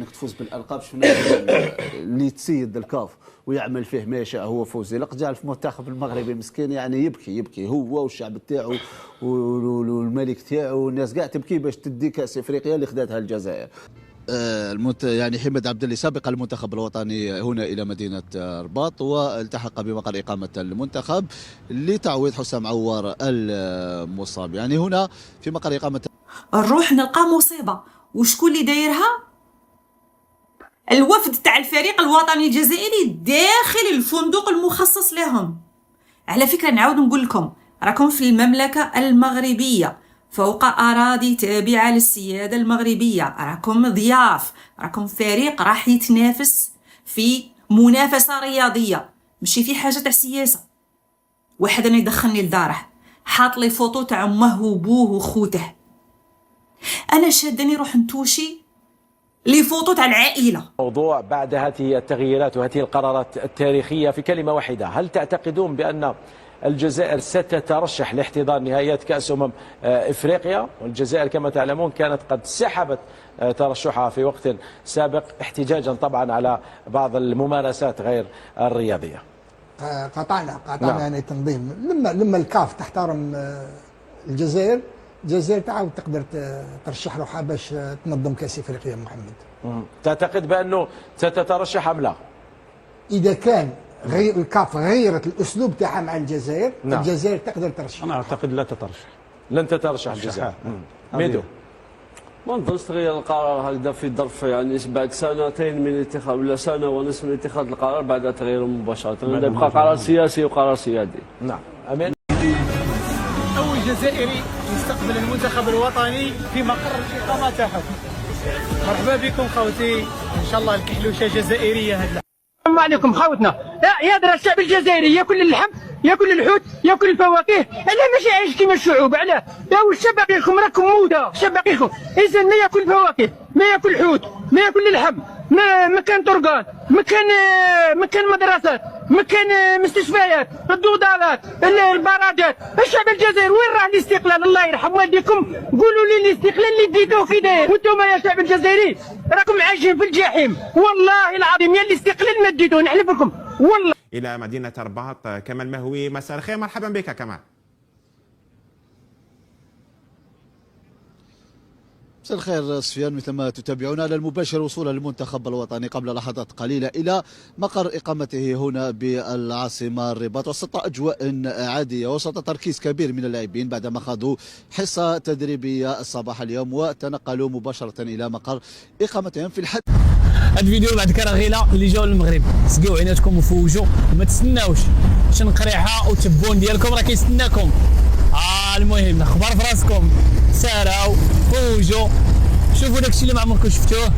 انك تفوز بالالقاب. شفنا اللي تسيد الكاف ويعمل فيه ما يشاء هو فوزي لقجع في المنتخب المغربي مسكين، يعني يبكي هو والشعب تاعو والملك تاعو والناس كاع تبكي باش تدي كاس افريقيا اللي خداتها الجزائر. يعني حمد عبد الله سابق المنتخب الوطني هنا الى مدينه الرباط، والتحق بمقر اقامه المنتخب لتعويض حسام عوار المصاب. يعني هنا في مقر اقامه نروح نلقى مصيبه، وشكون اللي دايرها؟ الوفد تاع الفريق الوطني الجزائري داخل الفندق المخصص لهم. على فكره نعاود نقول لكم، راكم في المملكه المغربيه فوق أراضي تابعة للسيادة المغربية، راكم ضياف، راكم فريق راح يتنافس في منافسة رياضية، ماشي في حاجة تاع سياسة. واحد انا يدخلني لداره حاط لي فوطو تاع امه وبوه وخوته، انا شادني نروح نتوشي لي فوطو تاع العائلة. موضوع بعد هذه التغييرات وهذه القرارات التاريخية في كلمة واحدة، هل تعتقدون بأن الجزائر ستترشح لاحتضان نهائيات كأس إفريقيا؟ والجزائر كما تعلمون كانت قد سحبت ترشحها في وقت سابق احتجاجا طبعا على بعض الممارسات غير الرياضية. قطعنا نعم. يعني تنظيم لما الكاف تحترم الجزائر تعاود تقدر ترشح روحها باش تنظم كأس إفريقيا. محمد، تعتقد بأنه ستترشح أم لا؟ إذا كان الكاف غيرت الاسلوب تاعها مع الجزائر، نعم. الجزائر تقدر ترشح. انا اعتقد لا تترشح، لن تترشح الجزائر. ميدو، ما نظنش تغير القرار هكذا في ظرف يعني بعد سنتين من الاتخاذ ولا سنه ونصف من اتخاذ القرار بعد تغييره مباشره، يبقى قرار سياسي وقرار سيادي. نعم. امين. اول جزائري يستقبل المنتخب الوطني في مقر الاقامه تاعهم. مرحبا بكم خوتي، ان شاء الله الكحلوشه جزائريه هذا. السلام عليكم خوتنا. يا الشعب الجزائري ياكل اللحم، ياكل الحوت، ياكل الفواكه، علاه ماشي عايش كيما الشعوب؟ علاه؟ يا واش باقي لكم؟ راكم موده، اش باقي لكم؟ انسان ما ياكل فواكه، ما ياكل الحوت، ما ياكل اللحم، ما كان طرقان، ما كان مدرسات، ما كان مستشفيات، الدودارات، البراجات. الشعب الجزائري وين راه الاستقلال؟ الله يرحم والديكم قولوا لي الاستقلال اللي ديتوه كي داير؟ وانتم يا شعب الجزائري راكم عايشين في الجحيم، والله العظيم يا الاستقلال ما ديتوه، نحلف لكم والله. إلى مدينة الرباط كمال مهوي، مساء الخير، مرحبا بك كمال. مساء الخير سفيان، مثل ما تتابعون على المباشر وصول المنتخب الوطني قبل لحظات قليلة إلى مقر إقامته هنا بالعاصمة الرباط، وسط أجواء عادية وسط تركيز كبير من اللاعبين بعدما خاضوا حصة تدريبية صباح اليوم وتنقلوا مباشرة إلى مقر إقامتهم في الحد. هاد الفيديو بعد كراغيله اللي جاوا للمغرب، سقيو عيناتكم وفوجوا وما تستناوش شنقريحه وتبون ديالكم راه كيستناكم. المهم اخبار في راسكم، ساراو فوجوا شوفوا داكشي اللي ما عمركم شفتوه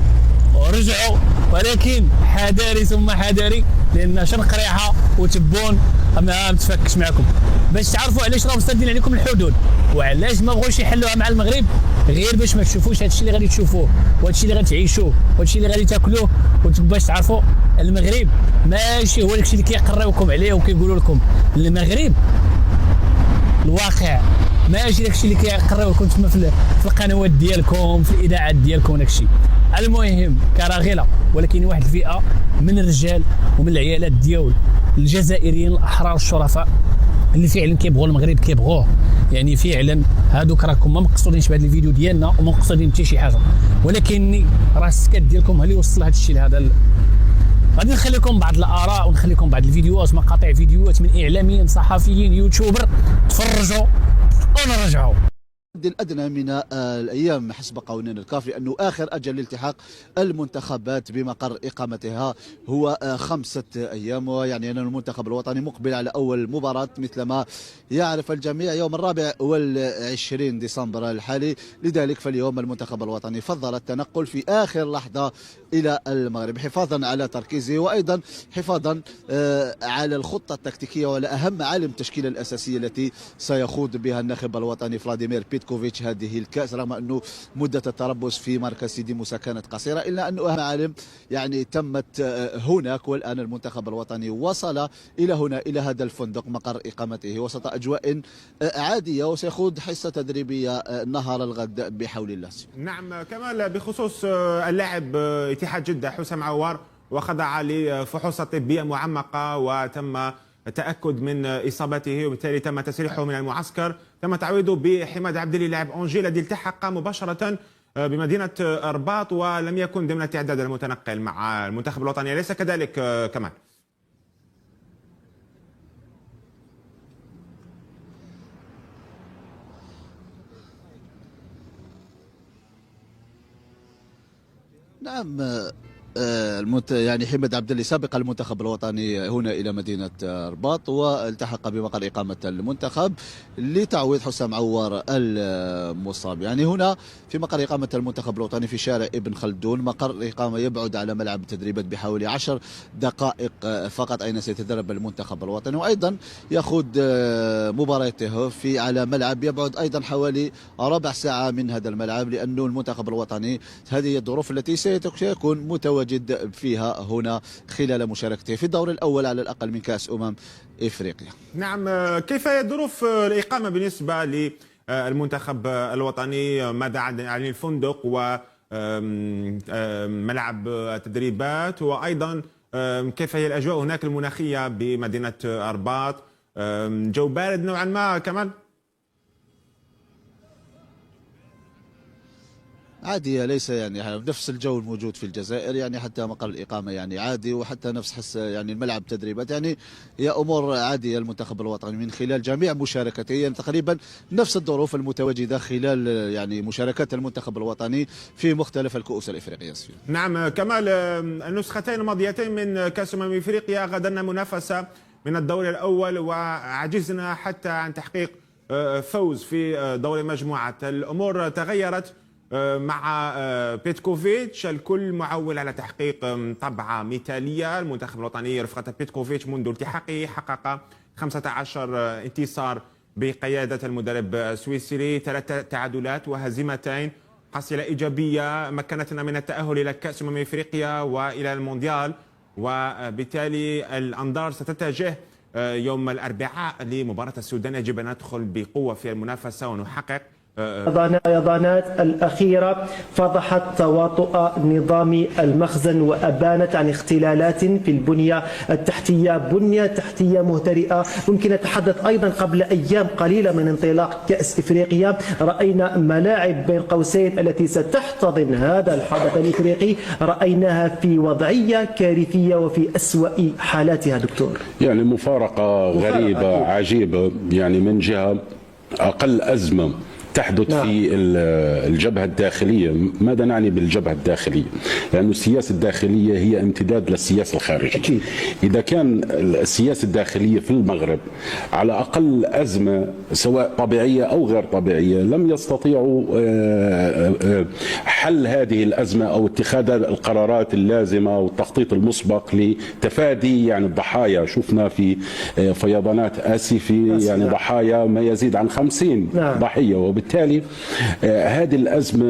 ورجعوا، ولكن حذاري ثم حذاري، لان شنقريحه وتبون ما تفكش معكم. باش تعرفوا علاش راهم سادين عليكم الحدود وعلاش ما بغوش يحلوها مع المغرب، غير باش ما تشوفوش هادشي اللي غادي تشوفوه وهادشي اللي غادي تعيشوه وهادشي اللي غادي تاكلوه، باش تعرفوا المغرب ماشي هو داكشي اللي كيقراوكم عليه وكيقولوا لكم. المغرب الواقع ماشي داكشي اللي كيقراو لكم تما في القنوات ديالكم في الاذاعات ديالكم داكشي. المهم كراغيله، ولكن واحد الفئه من الرجال ومن العيالات ديال الجزائريين الاحرار الشرفاء اللي فعلا كيبغوا المغرب، كيبغوه، يعني فعلا هادوك راكم ما مقصودينش بهذا الفيديو ديالنا وما مقصودين حتى شي حاجه، ولكن راه السكات ديالكم هو اللي وصل هذا الشيء لهذا. غادي نخليكم بعض الاراء ونخليكم بعض الفيديوهات، مقاطع فيديوهات من اعلاميين صحفيين يوتيوبر، تفرجوا ونرجعوا. الأدنى من الأيام حسب قوانين الكاف، لأنه آخر أجل لالتحاق المنتخبات بمقر إقامتها هو 5 أيام، ويعني أن المنتخب الوطني مقبل على أول مباراة مثل ما يعرف الجميع يوم 24 ديسمبر الحالي. لذلك فاليوم المنتخب الوطني فضل التنقل في آخر لحظة إلى المغرب حفاظا على تركيزه، وأيضا حفاظا على الخطة التكتيكية وعلى أهم معالم التشكيلة الأساسية التي سيخوض بها الناخب الوطني فلاديمير بيتر بيتكوفيتش هذه الكأس، رغم أنه مدة التربص في مركز سيدي موسى كانت قصيرة، إلا أنه معالم يعني تمت هناك. والآن المنتخب الوطني وصل إلى هنا، إلى هذا الفندق مقر إقامته وسط أجواء عادية، وسيخوض حصة تدريبية نهار الغد بحول الله. نعم كمال، بخصوص اللاعب اتحاد جدة حسام عوار، وخضع لفحوصات طبية معمقة وتم التأكد من إصابته، وبالتالي تم تسريحه من المعسكر. تم تعويضه بحماد عبدلي لاعب أونجي الذي التحق مباشرة بمدينة الرباط، ولم يكن ضمن التعداد المتنقل مع المنتخب الوطني، أليس كذلك كمال؟ نعم، يعني حماد عبدلي سبق المنتخب الوطني هنا إلى مدينة الرباط، والتحق بمقر إقامة المنتخب لتعويض حسام عوار المصاب. يعني هنا في مقر إقامة المنتخب الوطني في شارع ابن خلدون، مقر إقامة يبعد على ملعب التدريبات بحوالي 10 دقائق فقط، أين سيتدرب المنتخب الوطني، وأيضا يخوض مبارياته على ملعب يبعد أيضا حوالي ربع ساعة من هذا الملعب، لأنه المنتخب الوطني هذه الظروف التي سيكون متواجد فيها هنا خلال مشاركته في الدور الأول على الأقل من كأس إفريقيا. نعم، كيف هي ظروف الإقامة بالنسبة للمنتخب الوطني؟ ماذا عن الفندق وملعب التدريبات، وأيضا كيف هي الأجواء هناك المناخية بمدينة الرباط؟ جو بارد نوعا ما كمان؟ عادية، ليس يعني نفس الجو الموجود في الجزائر، يعني حتى مقر الإقامة يعني عادي، وحتى نفس يعني الملعب التدريبات، يعني هي أمور عادية. المنتخب الوطني من خلال جميع مشاركته يعني تقريبا نفس الظروف المتواجدة خلال يعني مشاركات المنتخب الوطني في مختلف الكؤوس الإفريقية. نعم كمال، النسختين الماضيتين من كأس إفريقيا غادرنا منافسة من الدور الأول وعجزنا حتى عن تحقيق فوز في دور مجموعة. الأمور تغيرت مع بيتكوفيتش، الكل معول على تحقيق طبعة مثالية. المنتخب الوطني رفقة بيتكوفيتش منذ التحاقه حقق 15 انتصار بقيادة المدرب السويسري، 3 تعادلات وهزيمتين، حصيلة إيجابية مكنتنا من التأهل إلى كأس إفريقيا وإلى المونديال، وبالتالي الأنظار ستتجه يوم الأربعاء لمباراة السودان. يجب أن ندخل بقوة في المنافسة ونحقق. الفيضانات الأخيرة فضحت تواطؤ نظام المخزن وأبانت عن اختلالات في البنية التحتية، بنية تحتية مهترئة. ممكن نتحدث أيضا قبل أيام قليلة من انطلاق كأس إفريقيا رأينا ملاعب بين قوسين التي ستحتضن هذا الحدث الإفريقي رأيناها في وضعية كارثية وفي أسوأ حالاتها. دكتور، يعني مفارقة غريبة عجيبة، يعني من جهة أقل أزمة تحدث في الجبهة الداخلية. ماذا نعني بالجبهة الداخلية؟ لأن السياسة الداخلية هي امتداد للسياسة الخارجية. إذا كان السياسة الداخلية في المغرب على أقل أزمة سواء طبيعية أو غير طبيعية لم يستطيعوا حل هذه الأزمة أو اتخاذ القرارات اللازمة والتخطيط المسبق لتفادي يعني الضحايا. شفنا في فيضانات آسفي يعني ضحايا ما يزيد عن 50 ضحية، وبالتالي هذه الأزمة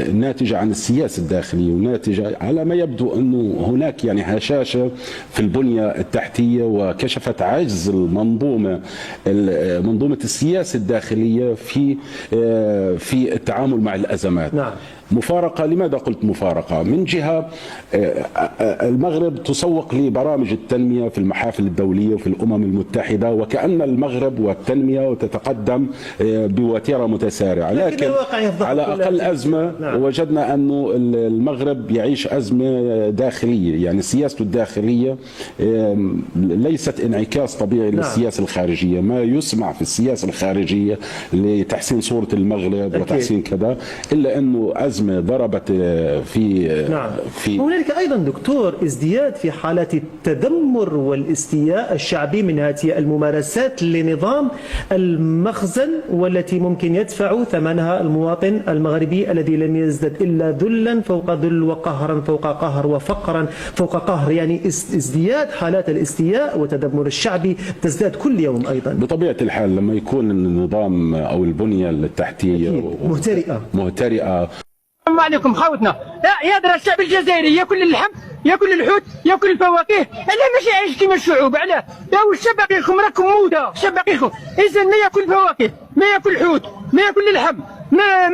الناتجة عن السياسة الداخلية وناتجة على ما يبدو أنه هناك يعني هشاشة في البنية التحتية، وكشفت عجز منظومة السياسة الداخلية في التعامل مع الأزمات. نعم. مفارقة. لماذا قلت مفارقة؟ من جهة المغرب تسوق لبرامج التنمية في المحافل الدولية وفي الأمم المتحدة، وكأن المغرب والتنمية وتتقدم بوتيرة متسارعة، لكن على أقل أزمة وجدنا أن المغرب يعيش أزمة داخلية. يعني سياسته الداخلية ليست انعكاس طبيعي للسياسة الخارجية. ما يسمع في السياسة الخارجية لتحسين صورة المغرب وتحسين كذا، إلا أنه الازمه ضربت في هنالك ايضا دكتور ازدياد في حالات التذمر والاستياء الشعبي من هذه الممارسات لنظام المخزن، والتي ممكن يدفع ثمنها المواطن المغربي الذي لم يزدد الا ذلا فوق ذل وقهرا فوق قهر وفقرا فوق قهر. يعني ازدياد حالات الاستياء والتذمر الشعبي تزداد كل يوم ايضا. بطبيعه الحال لما يكون النظام او البنيه التحتيه مهترئه. السلام عليكم خوتنا. يا درا الشعب الجزائري ياكل اللحم، ياكل الحوت، ياكل الفواكه، علاه ماشي عايش كيما الشعوب؟ علاه؟ يا واش باقيكم؟ راكم موده، اش باقيكم؟ اذا ما ياكل فواكه، ما ياكل حوت، ما ياكل اللحم،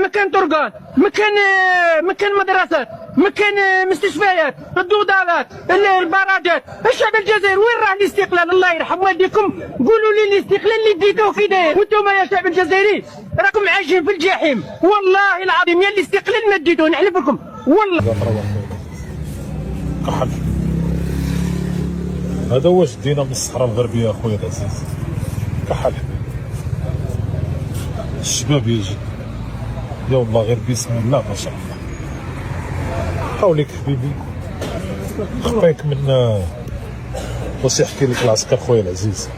ما كان طرقان، ما كان مدرسات، ما كان مستشفيات، الدودارات، البراجات. الشعب الجزائري وين راه الاستقلال؟ الله يرحم والديكم قولوا لي الاستقلال اللي ديتوه كي داير. وانتم يا شعب الجزائري راكم عايشين في الجحيم، والله العظيم يا الاستقلال ما ديتوه، نحلف لكم والله. كحل هذا واش دينا من الصحراء الغربيه اخويا العزيز. كحل الشباب يجي يا والله غير بسم الله ما شاء الله. حاوليك حبيبي خطيك من واش يحكي لك العسكر خويا العزيز.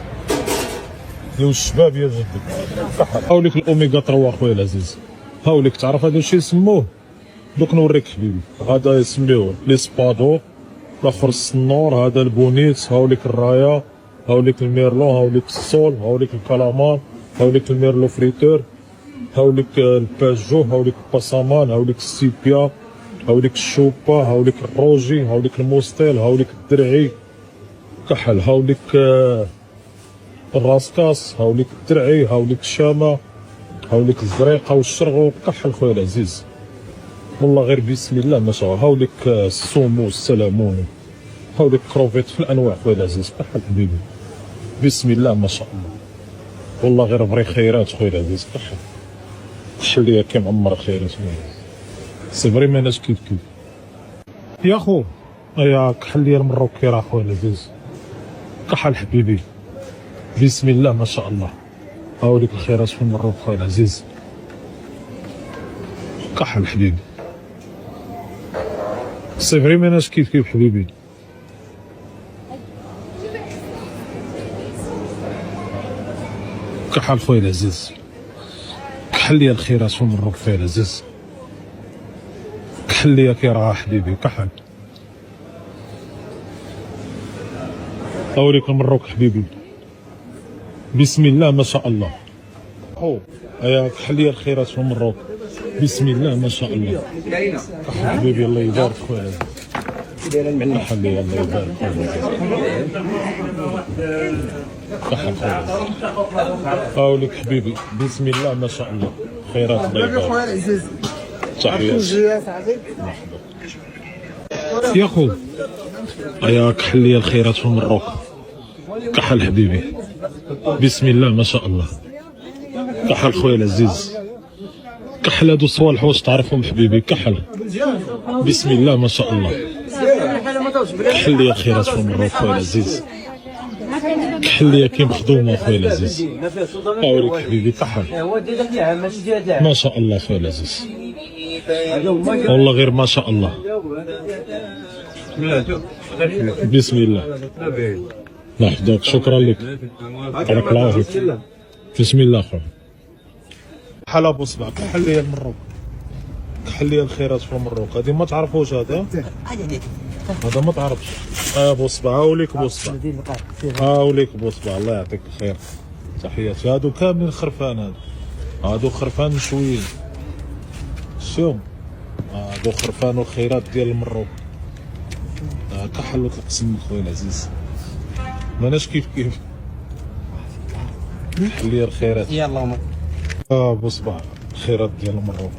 يا الشباب يا جدك حاوليك الاوميغا 3 خويا العزيز. حاوليك تعرف هذا الشيء يسموه دوك نوريك حبيبي. هذا يسميوه لي سبادو، الاخر الصنور، هذا البونيت، هاوليك الرايه، هاوليك الميرلون، هاوليك السول، هاوليك الكلامان، هاوليك الميرلو فريتور، هاوليك الباجو، هاوليك الباسامان، هاوليك السيبيا، هاوليك الشوبا، هاوليك الروجي، هاوليك الموستيل، هاوليك الدرعي. كحل هاوليك الراسكاس، هاوليك الدرعي، هاوليك الشامه، هاوليك الزريقه والشرغو. كحل خويا العزيز والله غير بسم الله ما شاء الله. هاوليك السومو السلمون، هاوليك كروفيت في الانواع خويا العزيز. كحل حبيبي بسم الله ما شاء الله والله غير بري خيرات خويا العزيز. كحل كحل ليا كي معمر خيرات سي فري ماناش كيف يا خو. يا كحل ليا المروكي راه خويا العزيز. كحل حبيبي بسم الله ما شاء الله. هاوليك الخيرات في المروك خويا العزيز. كحل حبيبي سي فري ماناش كيف حبيبي. كحل خويا العزيز. كحل ليا الخيرات في المروك خويا العزيز. كحل ليا كي راه حبيبي. كحل اوريك المروك حبيبي بسم الله ما شاء الله. يا كحل ليا الخيرات في المروك بسم الله ما شاء الله. كحل حبيبي الله يبارك خويا. كحل ليا الله يبارك كحل خويا. هاوليك حبيبي بسم الله ما شاء الله. خيرات الله يبارك. تحياتي يا خو. يا كحل ليا الخيرات في المروك. كحل حبيبي بسم الله ما شاء الله. كحل خويا العزيز. كحل هادو صوالح واش تعرفهم حبيبي. كحل بسم الله ما شاء الله. كحل ليا الخيرات في المروك خويا العزيز. كحل ليا كي مخدومه خويا العزيز. اوريك حبيبي. كحل ما شاء الله خويا العزيز والله غير ما شاء الله. بسم الله نحضرك. شكرا لك بارك الله فيك. بسم الله خويا. كحل ابو صبع. كحل ليا المروك. كحل ليا الخيرات في المروك. هذه ما تعرفوش هذا ما تعرفش. ابو صبع. هاوليك ابو صبع. هاوليك ابو صبع الله يعطيك الخير. تحياتي. هادو كاملين خرفان. هادو خرفان مشويين. شوف هادو خرفان والخيرات ديال المروك. كحل وتقسم خويا العزيز ماناش كيف كحل ليا الخيرات. يلا ابو صباح الخيرات ديال المروك.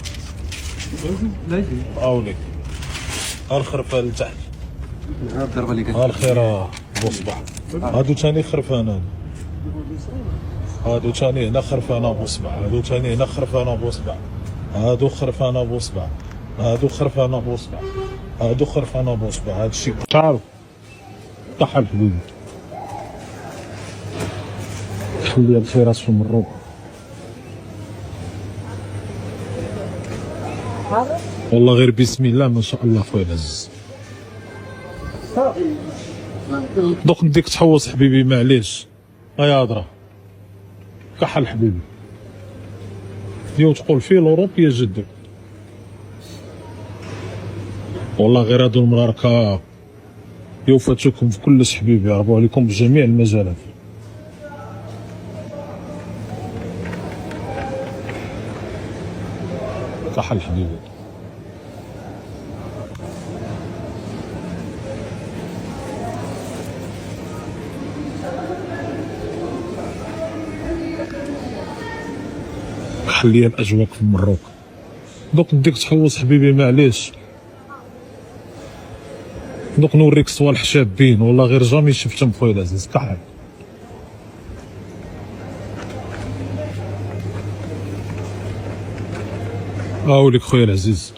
اوليك الخرفان لتحت. ها الخير ابو صباح. هادو ثاني خرفان. هادو ثاني هنا خرفان ابو صباح. هادو ثاني هنا خرفان ابو صباح. هادو خرفان ابو صباح. هادو خرفان ابو صباح. هادو خرفان ابو صباح. هادشي تعرف. كحل حبيبي. كحل ليا الخيرات في المروك. والله غير بسم الله ما شاء الله خويا العزيز. دوك نديك تحوص حبيبي معليش هيا هضره كحل حبيبي تقول في لوروب يا جدك. والله غير هادو المغاركه يوفاتوكم في كلش حبيبي، يربوا عليكم بجميع المجالات. كحل حبيبي. خليها الاجواء في مروك. دوك نديك تحوص حبيبي معليش. دوك نوريك صوالح شابين والله غير جامي شفتهم خويا العزيز. كحل هاوليك خويا العزيز.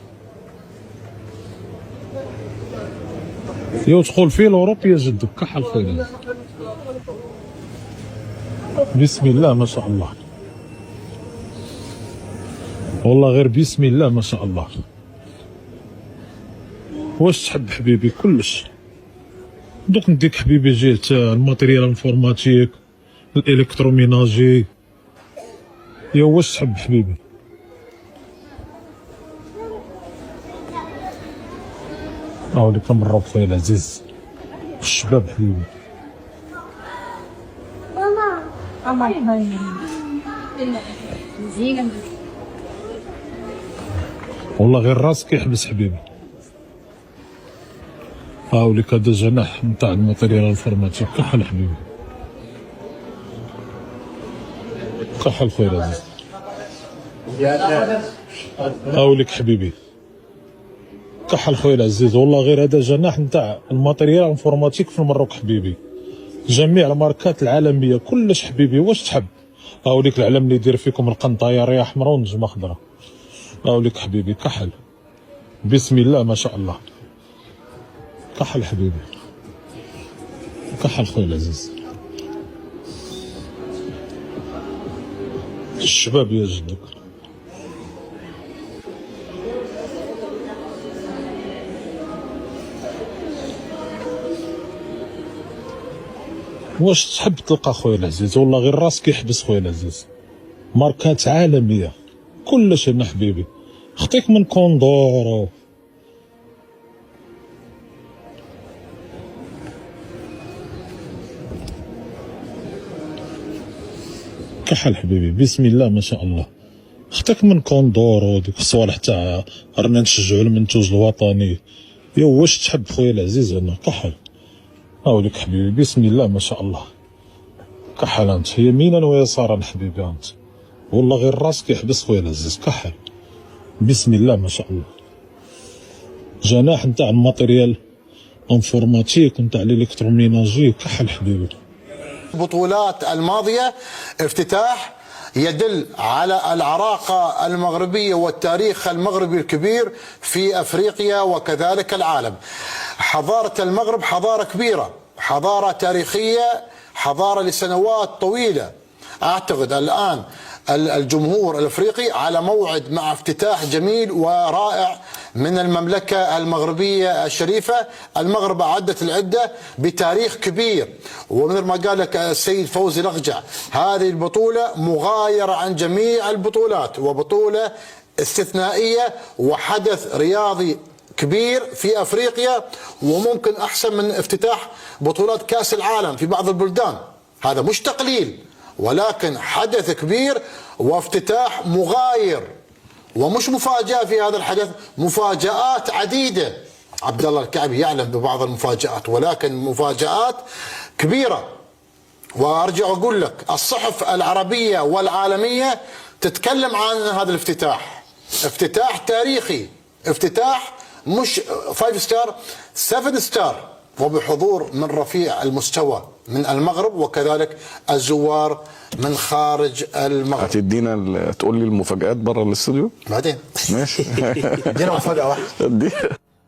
تقول في لوروب يا جدك. كحل خويا العزيز. بسم الله ما شاء الله. والله غير بسم الله ما شاء الله. واش تحب حبيبي كلش. دوك نديك حبيبي جهة الماتريال انفورماتيك الالكتروميناجي. واش تحب حبيبي. هاوليك مرة خويا العزيز الشباب حبيبي. والله غير راسك يحبس حبيبي. هاوليك هذا جناح نتاع الماتريال انفورماتيك. كحل حبيبي. كحل خويا العزيز. هاوليك حبيبي. كحل خويا العزيز. والله غير هذا جناح نتاع الماتريال انفورماتيك في المروك حبيبي. جميع الماركات العالميه كلش حبيبي. واش تحب. هاوليك العلم اللي يدير فيكم القنطايه رياح حمراء ونجمه خضراء. هاوليك حبيبي. كحل بسم الله ما شاء الله. كحل حبيبي. كحل خويا العزيز. الشباب يا جدك. واش تحب تلقى خويا العزيز. والله غير راسك يحبس خويا العزيز. ماركات عالميه كلش هنا حبيبي. خطيك من كوندورو. كحل حبيبي. بسم الله ما شاء الله. خطيك من كوندورو ديك الصوالح تاع رانا نشجعوا المنتوج الوطني. واش تحب خويا العزيز هنا. كحل هاوليك حبيبي. بسم الله ما شاء الله. كحل انت يمينا ويسارا حبيبي انت. والله غير راسك يحبس خويا العزيز. كحل بسم الله ما شاء الله. جناح نتاع الماتريال انفورماتيك نتاع الالكتروميناجي. كحل حبيبي. البطولات الماضية افتتاح يدل على العراقة المغربية والتاريخ المغربي الكبير في أفريقيا وكذلك العالم. حضارة المغرب حضارة كبيرة، حضارة تاريخية، حضارة لسنوات طويلة. أعتقد الآن الجمهور الأفريقي على موعد مع افتتاح جميل ورائع من المملكة المغربية الشريفة. المغرب أعدت العدة بتاريخ كبير، ومثل ما قال لك السيد فوزي الأقجع هذه البطولة مغايرة عن جميع البطولات، وبطولة استثنائية وحدث رياضي كبير في أفريقيا، وممكن أحسن من افتتاح بطولات كأس العالم في بعض البلدان. هذا مش تقليل، ولكن حدث كبير وافتتاح مغاير، ومش مفاجأة في هذا الحدث، مفاجآت عديدة. عبد الله الكعبي يعلم ببعض المفاجآت، ولكن مفاجآت كبيرة. وأرجع أقول لك الصحف العربية والعالمية تتكلم عن هذا الافتتاح. افتتاح تاريخي، افتتاح مش 5 ستار 7 ستار، وبحضور من رفيع المستوى من المغرب وكذلك الزوار من خارج المغرب. هتدينا تقول لي المفاجآت بره الاستوديو بعدين؟ ماشي. ادينا مفاجأة واحدة.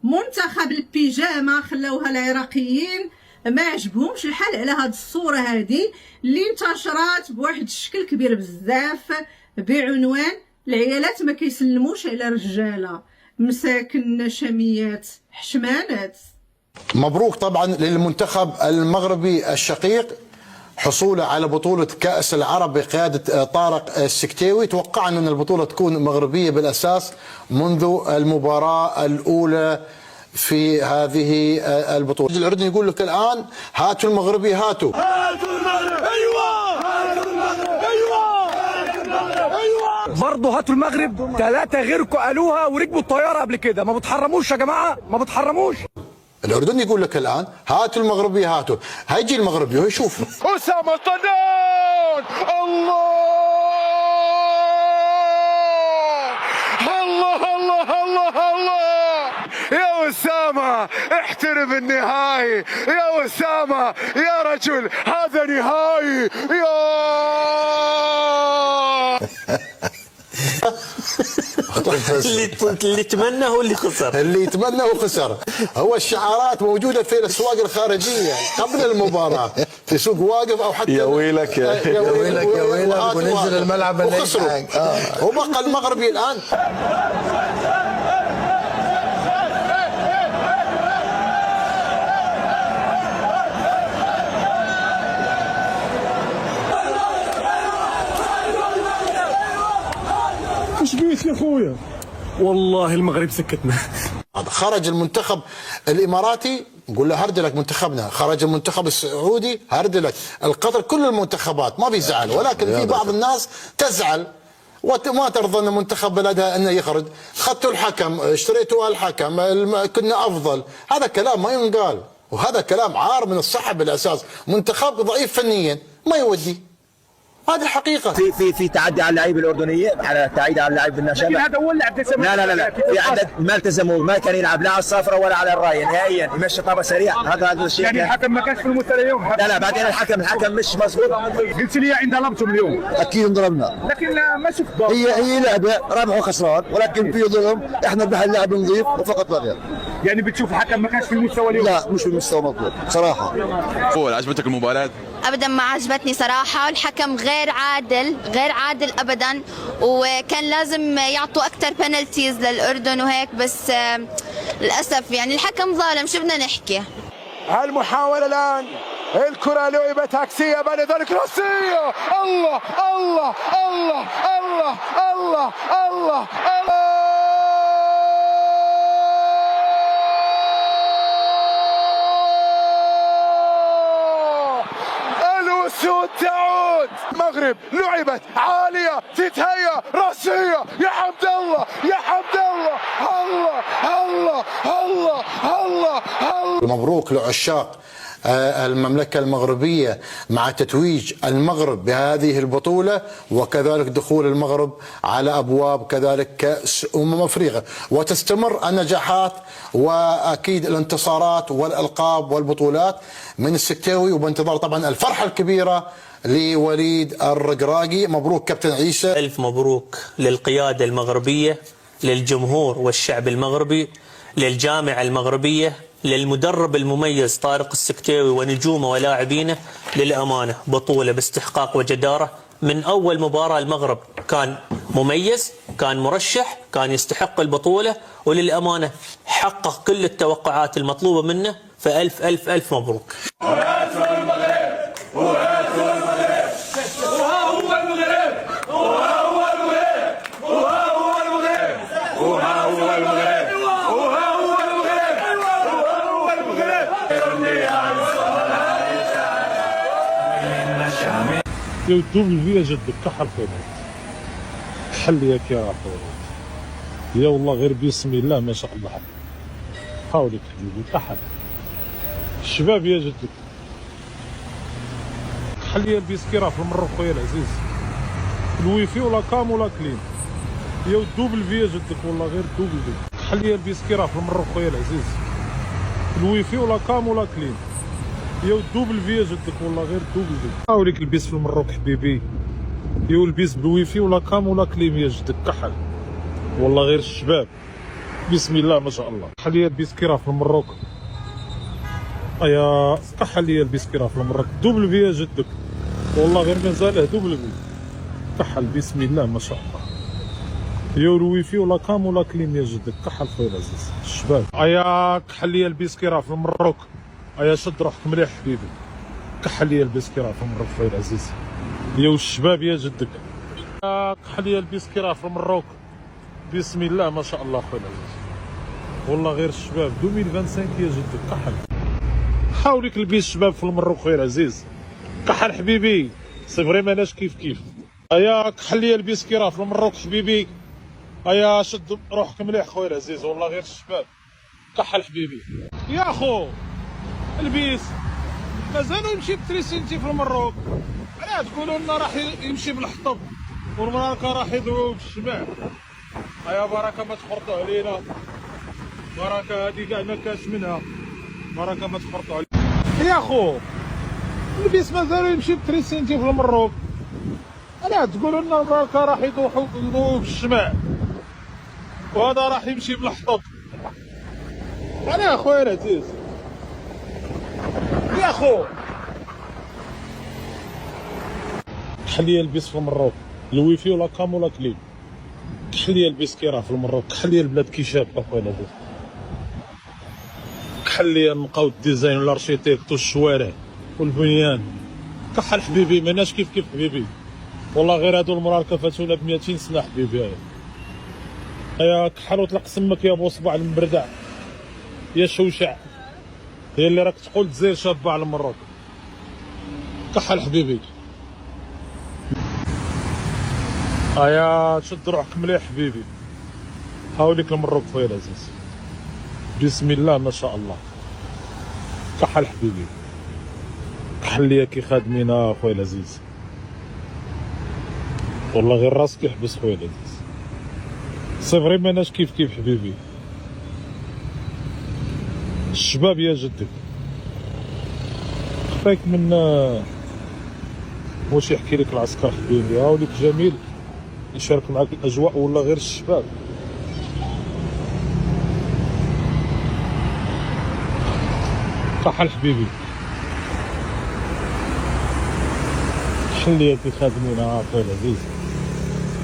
منتخب البيجامه خلاوها العراقيين ما عجبهمش الحال على هاد الصوره هذه اللي انتشرت بواحد الشكل كبير بزاف بعنوان العيالات ما كيسلموش على رجاله. مساكن شاميات حشمانات. مبروك طبعا للمنتخب المغربي الشقيق حصوله على بطولة كأس العرب بقيادة طارق السكتيوي. توقعنا أن البطولة تكون مغربية بالأساس منذ المباراة الأولى في هذه البطولة. الأردن يقول لك الآن هاتوا المغربي هاتوا. هاتوا المغرب. أيوة هاتوا المغرب. أيوة هاتوا المغرب. أيوة برضه هاتوا المغرب. 3 غيركم قالوها وركبوا الطيارة قبل كده. ما بتحرموش يا جماعة، ما بتحرموش. الأردن يقول لك الآن هاتوا المغربي هاتوا. هيجي المغربي ويشوف أسامة طنان. الله الله الله الله الله يا أسامة احترم النهائي يا أسامة يا رجل، هذا نهائي يا اللي تمنى هو اللي خسر. اللي يتمنى هو خسر. هو الشعارات موجودة في الأسواق الخارجية قبل المباراة في سوق واقف أو حتى يا ويلك يا ويلك يا ويلك وننزل الملعب وخسروا. وبقى المغربي الآن ايش بيك يا اخويا؟ والله المغرب سكتنا. خرج المنتخب الاماراتي نقول له هردلك منتخبنا، خرج المنتخب السعودي هردلك، القطر، كل المنتخبات ما في زعل، ولكن في بعض الناس تزعل وما ترضى ان منتخب بلدها انه يخرج. اخذتوا الحكم، اشتريتوا الحكم، كنا افضل، هذا كلام ما ينقال، وهذا كلام عار من الصحه بالاساس. منتخب ضعيف فنيا ما يودي، هذه الحقيقة. في تعدي على اللعيبه الاردنيه، على تعدي على اللاعب النشابه. لكن هذا هو اللاعب التزم. لا في عدد ما التزموا، ما كان يلعب لا على الصفراء ولا على الرايه نهائيا، يمشي طابه سريع. هذا الشيء يعني الحكم ما كانش في المستوى اليوم. لا بعدين الحكم مش مضبوط. قلت لي عند ضربتم اليوم. اكيد انضربنا، لكن ما شفت ضرب. هي لعبه رابح وخسران، ولكن في ظلم، احنا بحال نظيف وفقط لا غير. يعني بتشوف الحكم ما كانش في المستوى اليوم؟ لا مش في المستوى مضبوط صراحه. عجبتك المباراة؟ ابدا ما عجبتني صراحه، الحكم غير عادل ابدا، وكان لازم يعطوا اكثر بنالتيز للاردن وهيك، بس للاسف يعني الحكم ظالم. شو بدنا نحكي؟ المحاولة الآن، الكرة لعبت عكسية بعد ذلك رأسية. الله الله الله الله الله الله الله الأسود تعود. المغرب لعبت عالية، تتهيأ رأسية، يا حمد الله يا حمد الله. الله الله الله الله الله. مبروك لعشاق المملكة المغربية مع تتويج المغرب بهذه البطولة، وكذلك دخول المغرب على أبواب كذلك كأس أفريقيا، وتستمر النجاحات وأكيد الانتصارات والألقاب والبطولات من السكتاوي، وبانتظار طبعا الفرحة الكبيرة لوليد الرقراقي. مبروك كابتن عيسى. ألف مبروك للقيادة المغربية، للجمهور والشعب المغربي، للجامعة المغربية، للمدرب المميز طارق السكتاوي ونجومه ولاعبينه. للأمانة بطولة باستحقاق وجدارة. من أول مباراة المغرب كان مميز، كان مرشح، كان يستحق البطولة، وللأمانة حقق كل التوقعات المطلوبة منه، فألف ألف ألف مبروك. وهاتوا المغرب وهاتوا المغرب وها هو المغرب وها هو المغرب وها هو المغرب وها هو المغرب وها هو المغرب وها هو المغرب. يا الدوبل فيها جدك كحل خيرات، حل يا كرا يا والله غير بسم الله ما شاء الله. حاولي تحجبي كحل الشباب يا جدك، حل يا البيسكيرا في المرة خويا العزيز، الويفي ولا كام ولا كليم. يا الدوبل فيها جدك والله غير الدوبل فيه، حل يا البيسكيرا في المرة خويا العزيز، الويفي ولا كام ولا كليم. يا الدوبل فيا جدك والله غير الدوبل فيه. حاوليك البيس في المروك حبيبي، يا البيس بالويفي ولا كام ولا كليم يا جدك كحل والله غير الشباب بسم الله ما شاء الله. كحل لي البيسكيرا في المروك، يا كحل لي البيسكيرا في المروك دوبل فيا جدك والله غير مازاله دوبل فيه كحل بسم الله ما شاء الله. يا الويفي ولا كام ولا كليم يا جدك. كحل خويا العزيز الشباب. ايا كحل لي البيسكي راه في المروك. ايا شد روحك مليح حبيبي. كحل لي البيسكي راه في المروك خويا العزيز. يا الشباب يا جدك. كحل لي البيسكي راه في المروك. بسم الله ما شاء الله خويا العزيز. والله غير الشباب 2025 يا جدك. كحل حاولك البيس الشباب في المروك خويا العزيز. كحل حبيبي سي فريمون اش كيف. ايا كحل لي البيسكي راه في المروك حبيبي. ايا شد روحك مليح خويا العزيز. والله غير الشباب. كحل حبيبي يا خو البيس مازالو يمشي بتريسينتي في المروك. علاه تقولوا لنا راح يمشي بالحطب والمراكه راح يضربوا بالشمع. ايا بركه ما تفرطوا علينا. بركه هادي كاع ما كاش منها. بركه ما تفرطوا علينا يا خو البيس مازالو يمشي بتريسينتي في المروك. علاه تقولوا لنا المراكه راح يضربوا بالشمع وهذا راح يمشي بالحطب. انا خويا العزيز يا خو كحلي البيس في المروك. الويفي ولا كام ولا كليب. كحلي البيس كي راه في المروك. كحلي البلاد كي شابه خويا العزيز. كحلي نلقاو الديزاين والارشيتيكت والشوارع والبنيان. كحل حبيبي ماناش كيف حبيبي. والله غير هادو المراركه فاتونا ب 200 سنه حبيبي. يا كحل وطلق سمك يا بو صباع المبردع يا شوشع. هي اللي راك تقول تزير شابه على المروك. كحل حبيبي. شد روحك مليح حبيبي. هاوليك المروك خويا العزيز. بسم الله ما شاء الله. كحل حبيبي. كحل ليا كي خادمين خويا العزيز. والله غير راسك يحبس خويا العزيز. سي فري ماناش كيف حبيبي. الشباب يا جدك. خفاك من واش يحكي لك العسكر حبيبي. هاوليك جميل يشارك معاك الاجواء. والله غير الشباب. كحل حبيبي. كحل كي خادمين خويا العزيز.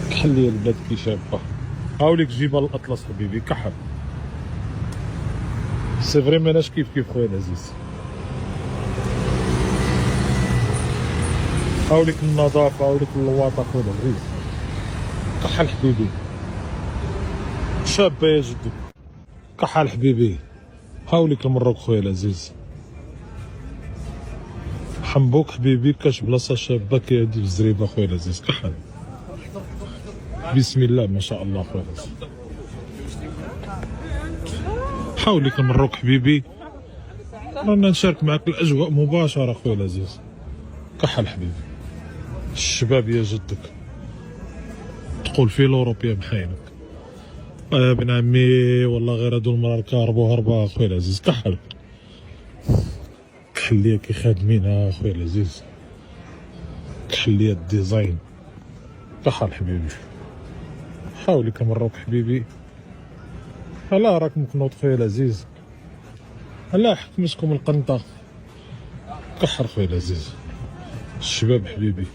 كحل البلاد كي شابه. هاوليك جبال الاطلس حبيبي. كحل سي فري ماناش كيف خويا العزيز. هاوليك النظافه هاوليك اللواطه خويا العزيز. كحل حبيبي. شابه يا جدي. كحل حبيبي. هاوليك المروك خويا العزيز. حنبوك حبيبي كاش بلاصه شابه كيهدي في الزريبه خويا العزيز. كحل بسم الله ما شاء الله خويا العزيز. حاوليك المروك حبيبي. رانا نشارك معك الاجواء مباشره خويا العزيز. كحل حبيبي. الشباب يا جدك. تقول في لوروبيا بحينك. يا ابن عمي والله غير هادو المراركه هربوا خويا العزيز. كحل كحل ليا كي خادمين خويا العزيز. كحل ليا الديزاين. كحل حبيبي. حاوليك المروك حبيبي. لا راك مكنوط خويا العزيز. لا حكمتكم القنطه. كحل خويا العزيز. الشباب حبيبي.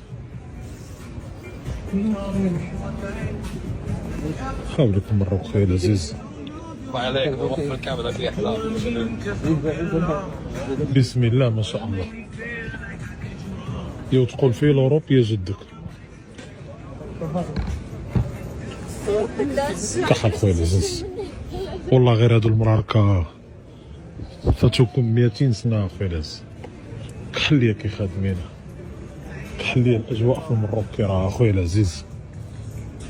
حاولك المروك خويا العزيز. بسم الله ما شاء الله. يو تقول في لوروب يا جدك. كحل خويا العزيز. والله غير هادو المراركه فاتوكم 200 سنه خويا العزيز. كحل ليا كي خادمين. كحل ليا الاجواء في المروك كي راه خويا العزيز.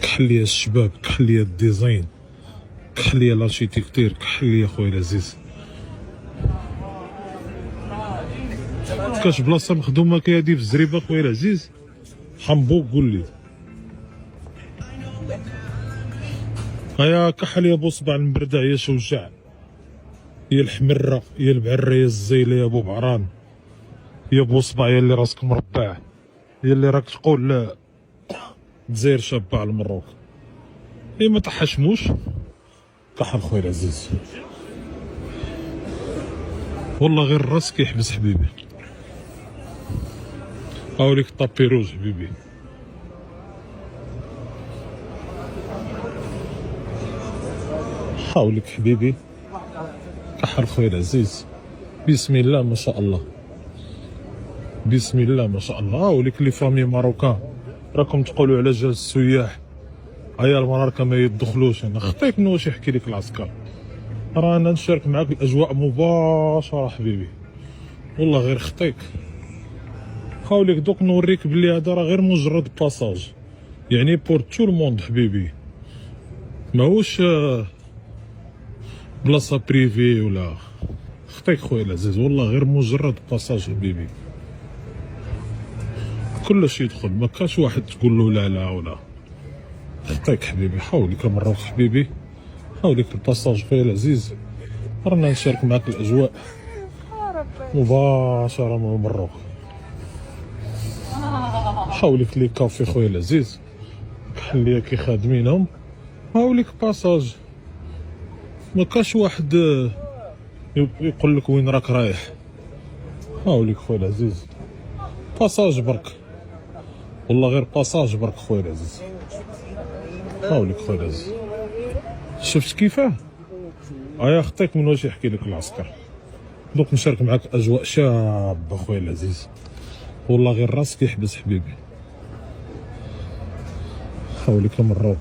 كحل ليا الشباب. كحل ليا الديزاين. كحل ليا الارشيتكتير. كحل ليا خويا العزيز. كاش بلاصه مخدومه كيهادي في الزريبه خويا العزيز. حنبوك قول لي. هيا كحل يا بو صباع المبردع يا شوشع يا الحمره يا البعره يا الزيله يا بو بعران يا بو صباع يا اللي راسك مربع يا اللي راك تقول لا تزاير شابه على المروك. يا ما تحشموش. كحل خويا العزيز. والله غير راسك يحبس حبيبي. هاوليك طابي روج حبيبي. حاولك حبيبي، كحل خويا العزيز، بسم الله ما شاء الله، بسم الله ما شاء الله. هاوليك لي فامي ماروكان راكم تقولوا على جال السياح، هيا المراركه ما يدخلوش. انا خطيك من واش يحكي لك العسكر، رانا نشارك معاك الاجواء مباشره حبيبي، والله غير خطيك. حاولك دوك نوريك بلي هذا راه غير مجرد باساج، يعني بور تو الموند حبيبي، ماهوش بلاصه بريفي ولا. خطيك خويا العزيز، والله غير مجرد باساج حبيبي، كلش يدخل، ما كاش واحد تقول له لا لا ولا. خطيك حبيبي، حاولك مروك حبيبي، حاولك الباساج خويا العزيز، رانا نشارك معاك الاجواء مباشره من مروك. حاولك لي كافي خويا العزيز، بحال ليا كي خادمينهم، حاولك باساج، ما كاش واحد يقول لك وين راك رايح. حاولك خويا العزيز، باساج برك، والله غير باساج برك خويا العزيز. حاولك خويا العزيز، شفت كيفاه؟ هيا خطيك من واش يحكي لك العسكر. دوك نشارك معاك اجواء شابه خويا العزيز، والله غير راسك يحبس حبيبي. حاولك مروك،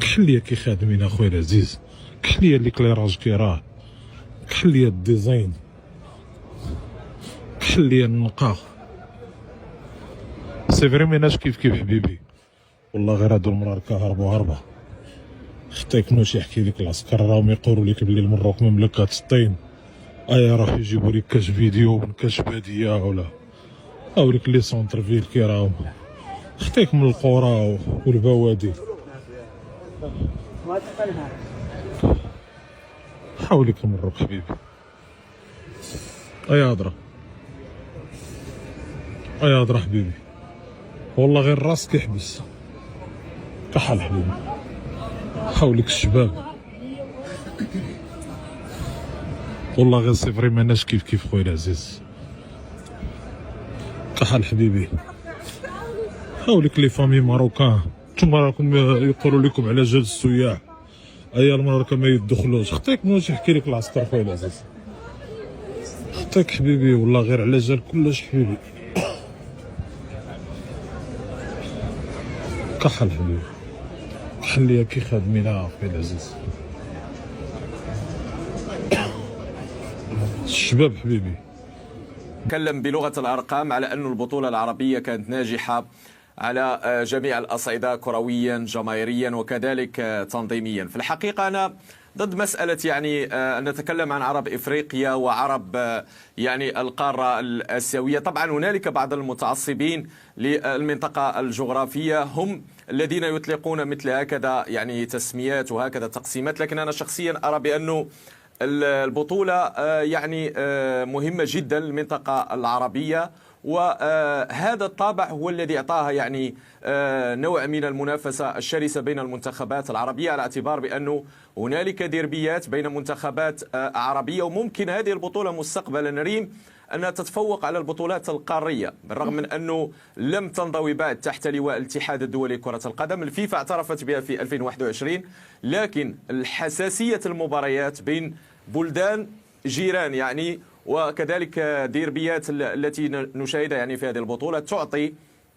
كحليا كي خادمين اخويا العزيز، كحليا ليكليراج كي راه، كحليا الديزاين، كحليا النقا. سي فري ميناج كيف حبيبي، والله غير هادو المراركه هربه. خطيك نوش يحكي لك العسكر، راهم يقولوا لك بلي المروك مملكه الطين، ايا راح يجيبوا لك كاش فيديو من كاش باديه ولا. هاوليك لي سونتر فيل كي راهم، خطيك من القرى والبوادي. حاولك مروك حبيبي، ايا هضره، ايا هضره حبيبي، والله غير راسك يحبس. كحل حبيبي، حاولك الشباب، والله غير سي فري ماناش كيف خويا العزيز. كحل حبيبي، حاولك لي فامي ماروكان، نتوما راكم يقولوا لكم على جال السياح، ايا المراركه ما يدخلوش. خطيك واش يحكي لك العسكر خويا العزيز، خطيك حبيبي، والله غير على جال كلش حبيبي. كحل حبيبي، كحليا كي خادمينها خويا العزيز. الشباب حبيبي. تكلم بلغة الأرقام على أن البطولة العربية كانت ناجحة على جميع الأصعدة، كرويا جماهيريا وكذلك تنظيميا. في الحقيقة أنا ضد مسألة يعني أن نتكلم عن عرب إفريقيا وعرب يعني القارة الآسيوية. طبعا هنالك بعض المتعصبين للمنطقة الجغرافية هم الذين يطلقون مثل هكذا يعني تسميات وهكذا تقسيمات، لكن أنا شخصيا أرى بأنه البطولة يعني مهمة جدا للمنطقة العربية، وهذا الطابع هو الذي أعطاها يعني نوع من المنافسة الشرسة بين المنتخبات العربية، على اعتبار بأنه هنالك ديربيات بين منتخبات عربية، وممكن هذه البطولة مستقبلا ريم أنها تتفوق على البطولات القارية، بالرغم من أنه لم تنضوي بعد تحت لواء الاتحاد الدولي لكرة القدم. الفيفا اعترفت بها في 2021، لكن الحساسية المباريات بين بلدان جيران يعني، وكذلك ديربيات التي نشاهدها يعني في هذه البطولة، تعطي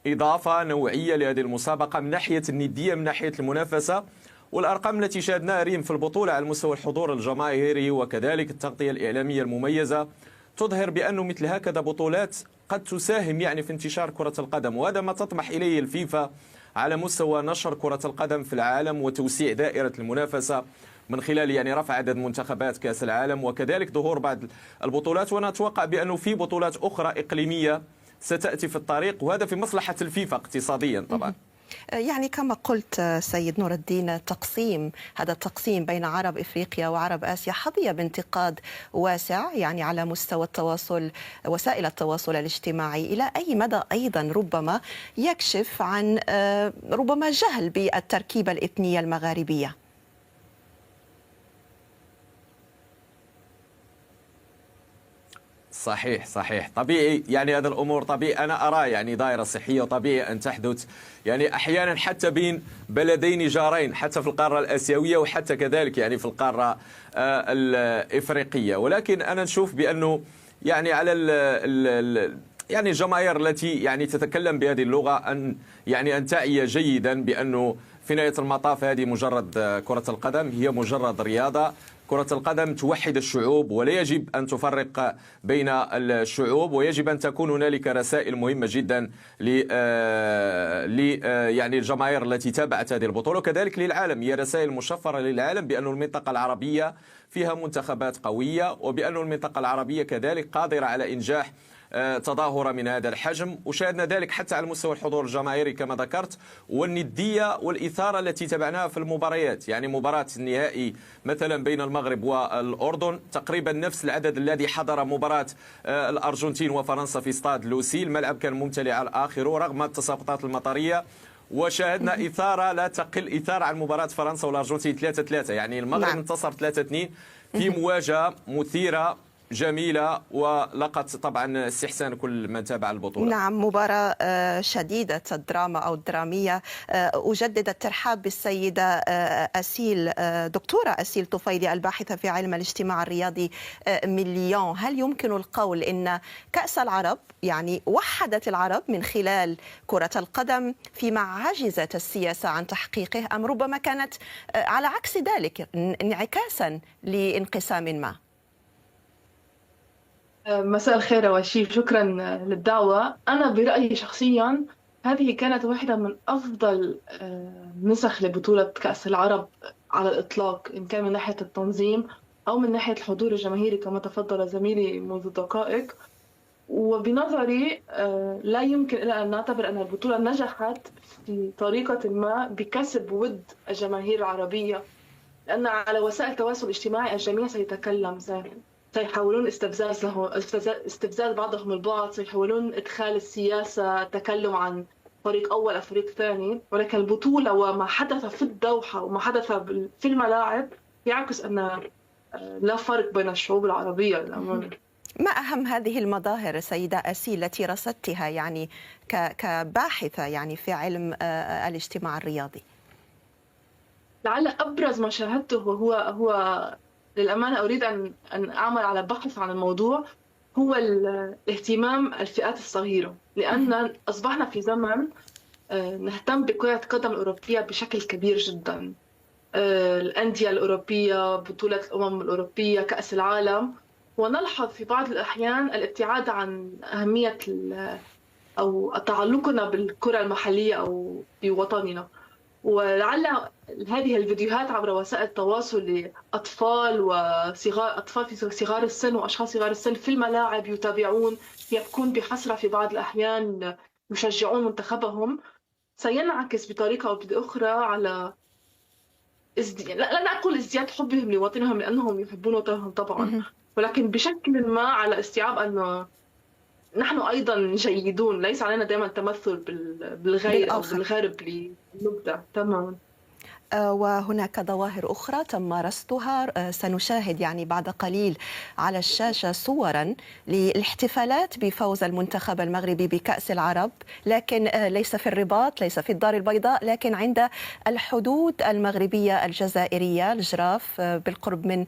إضافة نوعية لهذه المسابقة من ناحية الندية، من ناحية المنافسة. والأرقام التي شاهدناها ريم في البطولة على مستوى الحضور الجماهيري وكذلك التغطية الإعلامية المميزة تظهر بأنه مثل هكذا بطولات قد تساهم يعني في انتشار كرة القدم، وهذا ما تطمح إليه الفيفا على مستوى نشر كرة القدم في العالم وتوسيع دائرة المنافسة من خلال يعني رفع عدد منتخبات كأس العالم وكذلك ظهور بعض البطولات. وأنا أتوقع بأنه في بطولات أخرى إقليمية ستأتي في الطريق، وهذا في مصلحة الفيفا اقتصاديا طبعا. يعني كما قلت سيد نور الدين، هذا التقسيم بين عرب إفريقيا وعرب آسيا حظي بانتقاد واسع يعني على مستوى التواصل، وسائل التواصل الاجتماعي. إلى أي مدى أيضا ربما يكشف عن ربما جهل بالتركيبة الإثنية المغاربية؟ صحيح طبيعي، يعني هذه الامور طبيعي، انا ارى يعني دائره صحيه وطبيعي ان تحدث يعني احيانا حتى بين بلدين جارين، حتى في القاره الاسيويه وحتى كذلك يعني في القاره الافريقيه. ولكن انا نشوف بانه يعني على يعني الجماهير التي يعني تتكلم بهذه اللغه ان تعي جيدا بانه في نهايه المطاف هذه مجرد كره القدم، هي مجرد رياضه. كرة القدم توحد الشعوب ولا يجب أن تفرق بين الشعوب، ويجب أن تكون هنالك رسائل مهمة جدا يعني الجماهير التي تابعت هذه البطولة، وكذلك للعالم. هي رسائل مشفرة للعالم بأن المنطقة العربية فيها منتخبات قوية، وبأن المنطقة العربية كذلك قادرة على إنجاح تظاهرة من هذا الحجم. وشاهدنا ذلك حتى على مستوى الحضور الجماهيري كما ذكرت، والندية والإثارة التي تابعناها في المباريات. يعني مباراة النهائي مثلا بين المغرب والأردن تقريبا نفس العدد الذي حضر مباراة الأرجنتين وفرنسا في استاد لوسيل. الملعب كان ممتلئ على آخره رغم التساقطات المطرية، وشاهدنا إثارة لا تقل إثارة عن مباراة فرنسا والأرجنتين 3-3. يعني المغرب انتصر 3-2 في مواجهة مثيرة جميلة ولقت طبعا استحسان كل من تابع البطولة. نعم، مباراة شديدة الدراما أو الدرامية. أجدد الترحاب بالسيدة أسيل، دكتورة أسيل طفيلي، الباحثة في علم الاجتماع الرياضي من ليون. هل يمكن القول إن كأس العرب يعني وحدت العرب من خلال كرة القدم فيما عجزت السياسة عن تحقيقه، أم ربما كانت على عكس ذلك انعكاسا لانقسام ما؟ مساء الخير أول شيء، شكرا للدعوة. أنا برأيي شخصيا هذه كانت واحدة من أفضل نسخ لبطولة كأس العرب على الإطلاق، إن كان من ناحية التنظيم أو من ناحية الحضور الجماهيري كما تفضل زميلي منذ دقائق. وبنظري لا يمكن إلا أن نعتبر أن البطولة نجحت في طريقة ما بكسب ود الجماهير العربية، لأن على وسائل التواصل الاجتماعي الجميع سيتكلم، سيحاولون استفزاز بعضهم البعض، سيحاولون إدخال السياسة، تكلم عن فريق أول أو فريق ثاني. ولكن البطولة وما حدث في الدوحة وما حدث في الملاعب يعكس أن لا فرق بين الشعوب العربية للأمانة. ما أهم هذه المظاهر سيدة أسيل التي رصدتها يعني كباحثة يعني في علم الاجتماع الرياضي؟ لعل أبرز ما شاهدته هو للأمانة أريد أن أعمل على بحث عن الموضوع، هو اهتمام الفئات الصغيرة، لأن أصبحنا في زمن نهتم بكرة القدم الأوروبية بشكل كبير جدا. الأندية الأوروبية، بطولة الأمم الأوروبية، كأس العالم، ونلحظ في بعض الأحيان الابتعاد عن أهمية أو تعلقنا بالكرة المحلية أو بوطننا. ولعل هذه الفيديوهات عبر وسائل التواصل لأطفال أطفال في صغار السن وأشخاص صغار السن في الملاعب يتابعون، يبكون بحسرة في بعض الأحيان، يشجعون منتخبهم، سينعكس بطريقة أو بأخرى على لا أقول ازدياد حبهم لوطنهم لأنهم يحبون وطنهم طبعا، ولكن بشكل ما على استيعاب أن نحن أيضا جيدون، ليس علينا دائما التمثل بالغير أو بالغرب لنبدأ. تماما. وهناك ظواهر أخرى تم رصدها. سنشاهد يعني بعد قليل على الشاشة صورا للاحتفالات بفوز المنتخب المغربي بكأس العرب، لكن ليس في الرباط، ليس في الدار البيضاء، لكن عند الحدود المغربية الجزائرية الجراف بالقرب من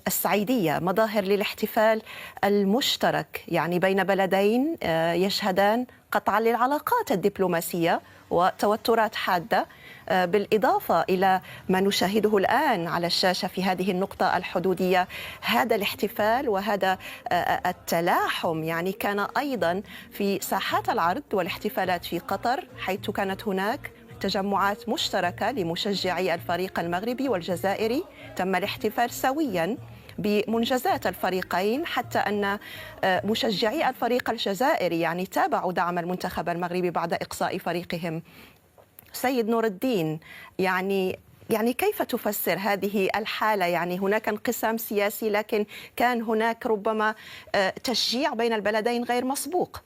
السعيدية. مظاهر للاحتفال المشترك يعني بين بلدين يشهدان قطعا للعلاقات الدبلوماسية وتوترات حادة، بالإضافة إلى ما نشاهده الآن على الشاشة في هذه النقطة الحدودية. هذا الاحتفال وهذا التلاحم يعني كان أيضا في ساحات العرض والاحتفالات في قطر، حيث كانت هناك تجمعات مشتركة لمشجعي الفريق المغربي والجزائري. تم الاحتفال سويا بمنجزات الفريقين، حتى أن مشجعي الفريق الجزائري يعني تابعوا دعم المنتخب المغربي بعد إقصاء فريقهم. سيد نور الدين، يعني كيف تفسر هذه الحالة؟ يعني هناك انقسام سياسي، لكن كان هناك ربما تشجيع بين البلدين غير مسبوق.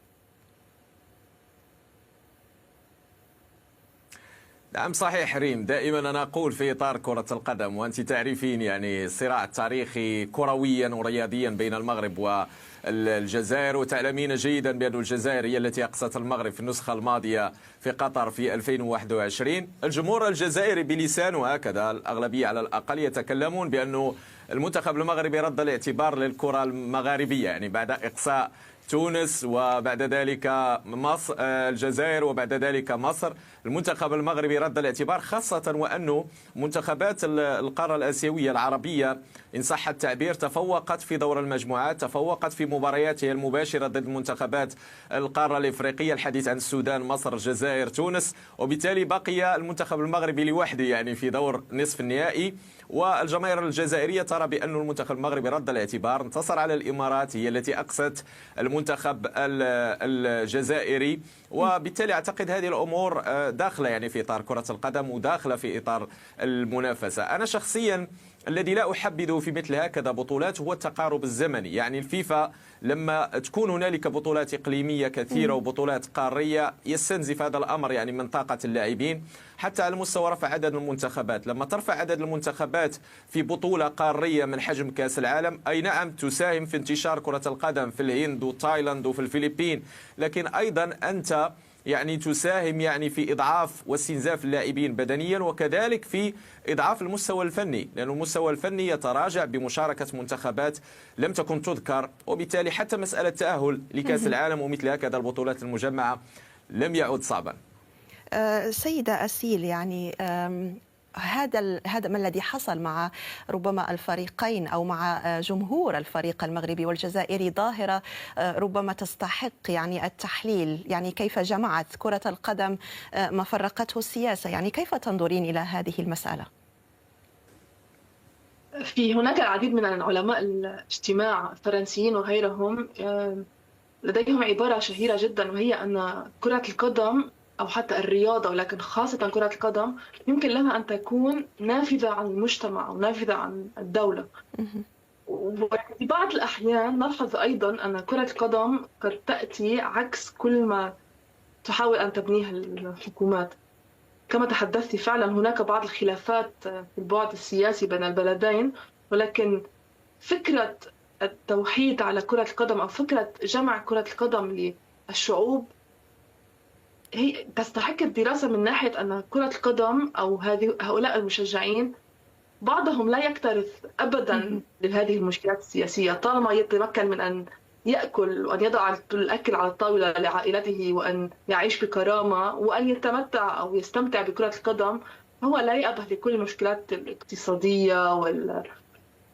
نعم صحيح ريم، دائما أنا أقول في إطار كرة القدم وأنت تعرفين يعني الصراع التاريخي كرويا ورياضيا بين المغرب والجزائر، وتعلمين جيدا بأن الجزائر هي التي أقصت المغرب في النسخة الماضية في قطر في 2021. الجمهور الجزائري بلسانه هكذا، الأغلبية على الأقل يتكلمون بأنه المنتخب المغربي رد الاعتبار للكرة المغاربية، يعني بعد إقصاء تونس وبعد ذلك مصر الجزائر وبعد ذلك مصر، المنتخب المغربي رد الاعتبار، خاصة وأنه منتخبات القارة الآسيوية العربية إن صح التعبير تفوقت في دور المجموعات، تفوقت في مبارياتها المباشرة ضد منتخبات القارة الإفريقية، الحديث عن السودان مصر الجزائر تونس، وبالتالي بقي المنتخب المغربي لوحده يعني في دور نصف النهائي. والجماهير الجزائرية ترى بأن المنتخب المغربي رد الاعتبار، انتصر على الإمارات هي التي أقصت المنتخب الجزائري، وبالتالي أعتقد هذه الأمور داخلة يعني في إطار كرة القدم وداخلة في إطار المنافسة. أنا شخصيا الذي لا أحبذه في مثل هكذا بطولات هو التقارب الزمني، يعني الفيفا لما تكون هنالك بطولات إقليمية كثيرة وبطولات قارية يستنزف هذا الأمر يعني من طاقة اللاعبين، حتى على مستوى رفع عدد المنتخبات. لما ترفع عدد المنتخبات في بطولة قارية من حجم كأس العالم، أي نعم تساهم في انتشار كرة القدم في الهند وتايلاند وفي الفلبين، لكن أيضا أنت يعني تساهم يعني في إضعاف واستنزاف اللاعبين بدنيا، وكذلك في إضعاف المستوى الفني، لأن المستوى الفني يتراجع بمشاركة منتخبات لم تكن تذكر، وبالتالي حتى مسألة التأهل لكأس العالم ومثل هكذا البطولات المجمعة لم يعد صعبا. سيدة أسيل، يعني هذا ما الذي حصل مع ربما الفريقين أو مع جمهور الفريق المغربي والجزائري ظاهرة ربما تستحق يعني التحليل، يعني كيف جمعت كرة القدم ما فرقته السياسة، يعني كيف تنظرين إلى هذه المسألة؟ هناك العديد من علماء الاجتماع الفرنسيين وغيرهم لديهم عبارة شهيرة جدا، وهي أن كرة القدم أو حتى الرياضة، ولكن خاصة كرة القدم، يمكن لها أن تكون نافذة عن المجتمع أو نافذة عن الدولة. وفي بعض الأحيان نلحظ أيضا أن كرة القدم قد تأتي عكس كل ما تحاول أن تبنيه الحكومات. كما تحدثت فعلا هناك بعض الخلافات في البعد السياسي بين البلدين، ولكن فكرة التوحيد على كرة القدم أو فكرة جمع كرة القدم للشعوب هي تستحق الدراسة من ناحية أن كرة القدم أو هؤلاء المشجعين بعضهم لا يكترث أبدا لهذه المشكلات السياسية، طالما يتمكن من أن يأكل وأن يضع الأكل على الطاولة لعائلته وأن يعيش بكرامة وأن يتمتع أو يستمتع بكرة القدم، هو لا يأبه لكل المشكلات الاقتصادية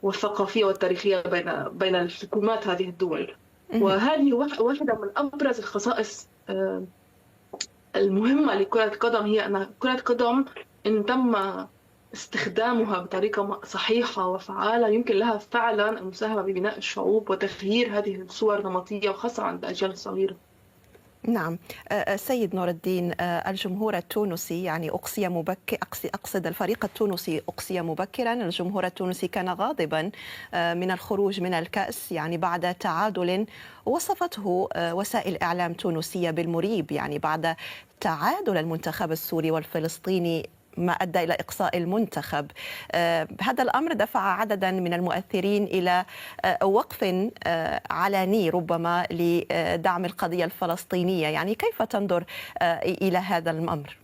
والثقافية والتاريخية بين الحكومات هذه الدول. وهذه واحدة من أبرز الخصائص المهمة لكرة القدم، هي أن كرة القدم إن تم استخدامها بطريقة صحيحة وفعالة يمكن لها فعلا المساهمة ببناء الشعوب وتغيير هذه الصور النمطية، وخاصة عند الأجيال الصغيرة. نعم. سيد نور الدين، الجمهور التونسي يعني أقصد الفريق التونسي أقصي مبكرا، الجمهور التونسي كان غاضبا من الخروج من الكأس يعني بعد تعادل وصفته وسائل إعلام تونسية بالمريب، يعني بعد تعادل المنتخب السوري والفلسطيني ما أدى إلى إقصاء المنتخب. هذا الأمر دفع عددا من المؤثرين إلى وقف علني ربما لدعم القضية الفلسطينية، يعني كيف تنظر إلى هذا الأمر؟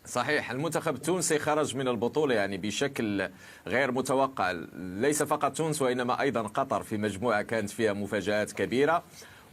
صحيح، المنتخب التونسي خرج من البطولة يعني بشكل غير متوقع، ليس فقط تونس وإنما أيضا قطر في مجموعة كانت فيها مفاجآت كبيرة،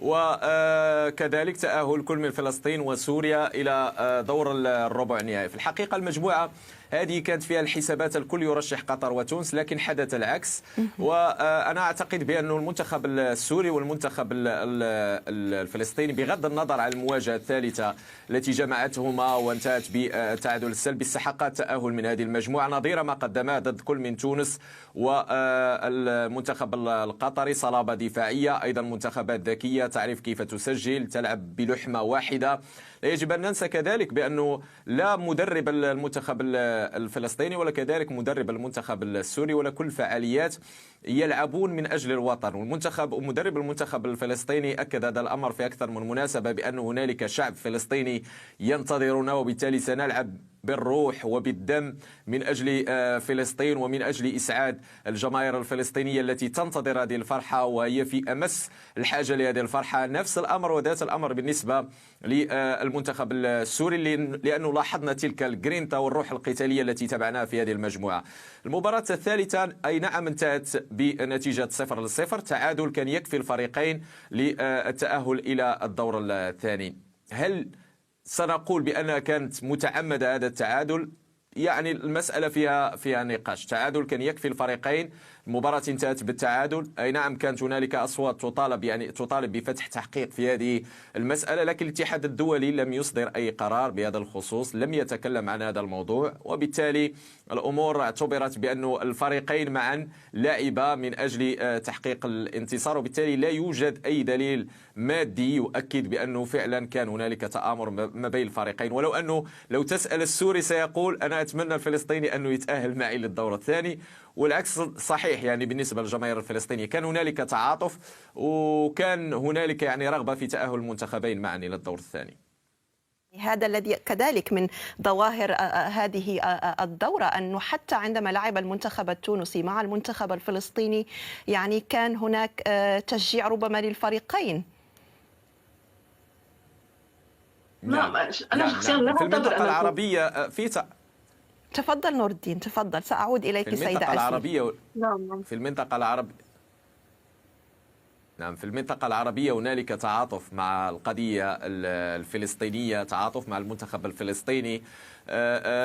وكذلك تأهل كل من فلسطين وسوريا إلى دور الربع النهائي. في الحقيقة المجموعة هذه كانت فيها الحسابات الكل يرشح قطر وتونس، لكن حدث العكس. وأنا أعتقد بأن المنتخب السوري والمنتخب الفلسطيني بغض النظر عن المواجهة الثالثة التي جمعتهما وانتهت بالتعادل السلبي استحقا التأهل من هذه المجموعة، نظير ما قدماه ضد كل من تونس والمنتخب القطري. صلابة دفاعية، أيضا منتخبات ذكية تعرف كيف تسجل، تلعب بلحمة واحدة، لا يجب أن ننسى كذلك بأنه لا مدرب المنتخب الفلسطيني ولا كذلك مدرب المنتخب السوري ولا كل فعاليات يلعبون من أجل الوطن. والمنتخب ومدرب المنتخب الفلسطيني أكد هذا الأمر في أكثر من مناسبة بأن هنالك شعب فلسطيني ينتظرنا، وبالتالي سنلعب بالروح وبالدم من أجل فلسطين ومن أجل إسعاد الجماهير الفلسطينية التي تنتظر هذه الفرحة وهي في أمس الحاجة لهذه الفرحة. نفس الأمر وذات الأمر بالنسبة للمنتخب السوري، لأنه لاحظنا تلك الجرينتا والروح القتالية التي تبعناها في هذه المجموعة. المباراة الثالثة أي نعم انتهت بنتيجة 0-0، تعادل كان يكفي الفريقين للتأهل إلى الدور الثاني. هل سنقول بأنها كانت متعمدة هذا التعادل؟ يعني المسألة فيها نقاش. تعادل كان يكفي الفريقين، المباراة انتهت بالتعادل. أي نعم كانت هنالك أصوات تطالب بفتح تحقيق في هذه المسألة، لكن الاتحاد الدولي لم يصدر أي قرار بهذا الخصوص، لم يتكلم عن هذا الموضوع، وبالتالي الأمور اعتبرت بأن الفريقين معا لعبا من أجل تحقيق الانتصار، وبالتالي لا يوجد أي دليل مادي يؤكد بأنه فعلا كان هنالك تآمر ما بين الفريقين. ولو أنه لو تسأل السوري سيقول أنا أتمنى الفلسطيني أنه يتأهل معي للدور الثاني، والعكس صحيح. يعني بالنسبة للجماهير الفلسطينية كان هنالك تعاطف وكان هنالك يعني رغبة في تأهل المنتخبين معا إلى الدور الثاني. هذا الذي كذلك من ظواهر هذه الدورة، أنه حتى عندما لعب المنتخب التونسي مع المنتخب الفلسطيني يعني كان هناك تشجيع ربما للفريقين. نعم أنا شخصيا لا في المنطقة العربية تفضل نور الدين، تفضل، سأعود إليك سيدة العربية. نعم. في المنطقة العربية في المنطقة العربية هنالك تعاطف مع القضية الفلسطينية، تعاطف مع المنتخب الفلسطيني،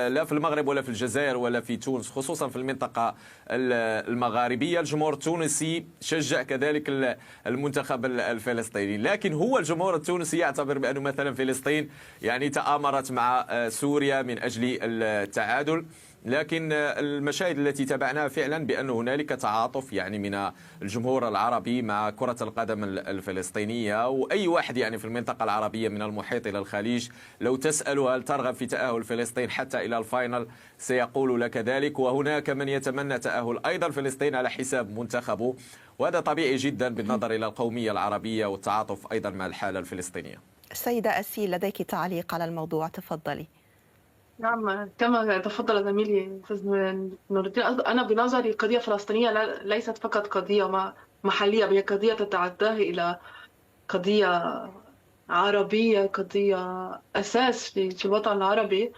لا في المغرب ولا في الجزائر ولا في تونس، خصوصا في المنطقة المغاربية. الجمهور التونسي شجع كذلك المنتخب الفلسطيني، لكن هو الجمهور التونسي يعتبر بأنه مثلا فلسطين يعني تآمرت مع سوريا من أجل التعادل. لكن المشاهد التي تابعناها فعلا بأن هنالك تعاطف يعني من الجمهور العربي مع كرة القدم الفلسطينية، وأي واحد يعني في المنطقة العربية من المحيط إلى الخليج لو تسأله هل ترغب في تأهل فلسطين حتى إلى الفاينل سيقول لك ذلك. وهناك من يتمنى تأهل أيضا فلسطين على حساب منتخبه، وهذا طبيعي جدا بالنظر إلى القومية العربية والتعاطف أيضا مع الحالة الفلسطينية. السيدة أسيل لديك تعليق على الموضوع، تفضلي. نعم كما تفضل زميلي أستاذ نور الدين، أنا بنظري القضية الفلسطينية ليست فقط قضية محلية، هي قضية تتعداه إلى قضية عربية، قضية أساس في الوطن العربي.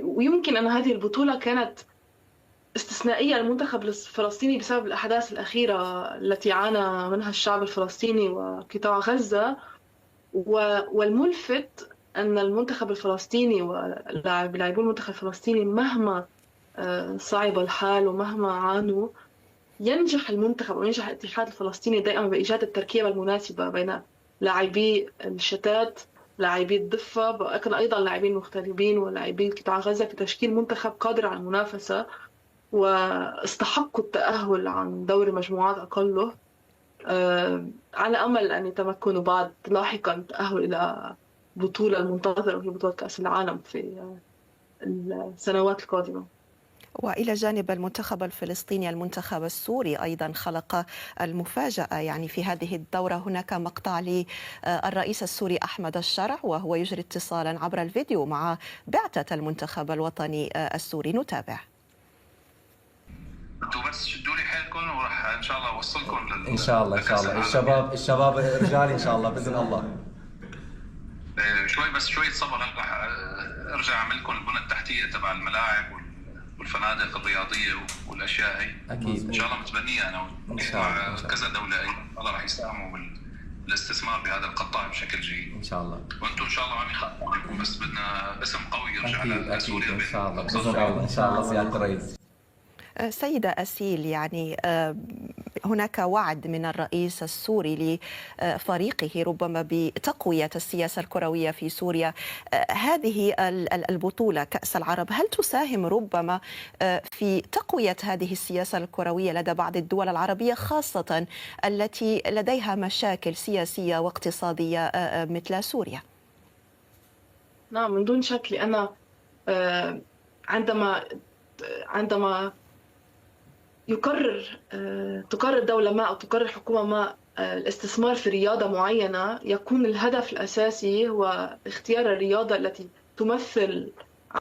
ويمكن أن هذه البطولة كانت استثنائية للمنتخب الفلسطيني بسبب الأحداث الأخيرة التي عانى منها الشعب الفلسطيني وقطاع غزة. والملفت أن المنتخب الفلسطيني ولاعبو المنتخب الفلسطيني مهما صعب الحال ومهما عانوا ينجح المنتخب وينجح الاتحاد الفلسطيني دائما بإيجاد التركيبة المناسبة بين لاعبي الشتات، لاعبي الضفة، أيضا لاعبين مغتربين ولاعبين قطاع غزة في تشكيل منتخب قادر على المنافسة، واستحقوا التأهل عن دور مجموعات أقله على أمل أن يتمكنوا بعد لاحقا التأهل إلى بطولة المنتظرة وهي بطولة كأس العالم في السنوات القادمة. وإلى جانب المنتخب الفلسطيني المنتخب السوري أيضا خلق المفاجأة يعني في هذه الدورة. هناك مقطع للرئيس السوري أحمد الشرع وهو يجري اتصالا عبر الفيديو مع بعثة المنتخب الوطني السوري، نتابع. انتوا بس شدوا لي حيلكم وراح ان شاء الله اوصلكم ان شاء الله الشباب رجال ان شاء الله باذن الله. شوي صبر، راح ارجع اعمل لكم البنى التحتيه تبع الملاعب والفنادق الرياضيه والاشياء هي اكيد ان شاء الله متبنيه انا مع كذا دوله الله راح يساهموا بالاستثمار بهذا القطاع بشكل جيد ان شاء الله. وانتم ان شاء الله ما بيخاف عليكم، بس بدنا اسم قوي يرجع لسوريا ان شاء الله باذن الله ان شاء الله سياده الرئيس. سيدة أسيل، يعني هناك وعد من الرئيس السوري لفريقه ربما بتقوية السياسة الكروية في سوريا. هذه البطولة كأس العرب هل تساهم ربما في تقوية هذه السياسة الكروية لدى بعض الدول العربية خاصة التي لديها مشاكل سياسية واقتصادية مثل سوريا؟ نعم من دون شك، لأن عندما تقرر دولة ما أو تقرر حكومة ما الاستثمار في رياضة معينة، يكون الهدف الأساسي هو اختيار الرياضة التي تمثل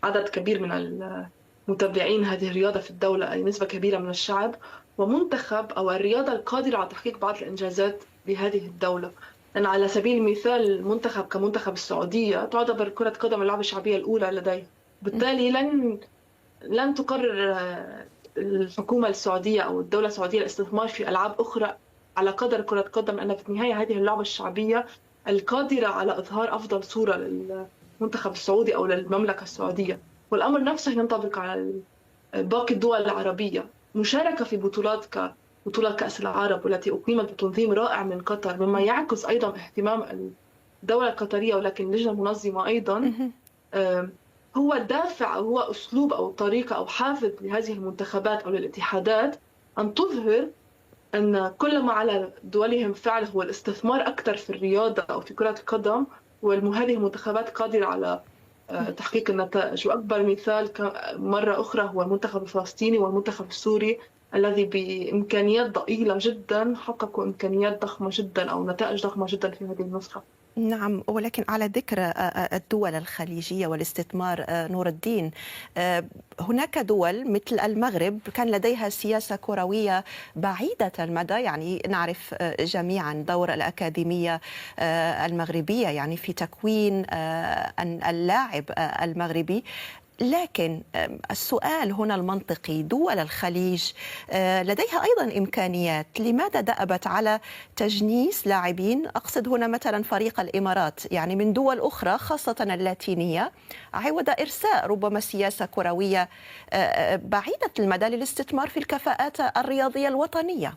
عدد كبير من المتبعين هذه الرياضة في الدولة، أي نسبة كبيرة من الشعب، ومنتخب أو الرياضة القادرة على تحقيق بعض الإنجازات بهذه الدولة. لأن على سبيل المثال المنتخب كمنتخب السعودية تعتبر كرة قدم اللعبة الشعبية الأولى لديه، بالتالي لن تقرر الحكومة السعودية أو الدولة السعودية الاستثمار في ألعاب أخرى على قدر كرة قدم، لأن في النهاية هذه اللعبة الشعبية القادرة على إظهار أفضل صورة للمنتخب السعودي أو للمملكة السعودية. والأمر نفسه ينطبق على باقي الدول العربية. مشاركة في بطولة كأس العرب والتي أقيمت بتنظيم رائع من قطر، مما يعكس أيضا اهتمام الدولة القطرية ولكن اللجنة المنظمة أيضا، هو دافع أو هو أسلوب أو طريقة أو حافز لهذه المنتخبات أو للاتحادات أن تظهر أن كل ما على دولهم فعله هو الاستثمار أكثر في الرياضة أو في كرة القدم، وهذه المنتخبات قادرة على تحقيق النتائج. وأكبر مثال مرة أخرى هو المنتخب الفلسطيني والمنتخب السوري الذي بإمكانيات ضئيلة جدا حققوا إمكانيات ضخمة جدا أو نتائج ضخمة جدا في هذه النسخة. نعم، ولكن على ذكر الدول الخليجية والاستثمار نور الدين، هناك دول مثل المغرب كان لديها سياسة كروية بعيدة المدى، يعني نعرف جميعا دور الأكاديمية المغربية يعني في تكوين اللاعب المغربي. لكن السؤال هنا المنطقي، دول الخليج لديها أيضا إمكانيات، لماذا دأبت على تجنيس لاعبين؟ أقصد هنا مثلا فريق الإمارات يعني من دول أخرى خاصة اللاتينية، عوض إرساء ربما سياسة كروية بعيدة المدى للاستثمار في الكفاءات الرياضية الوطنية.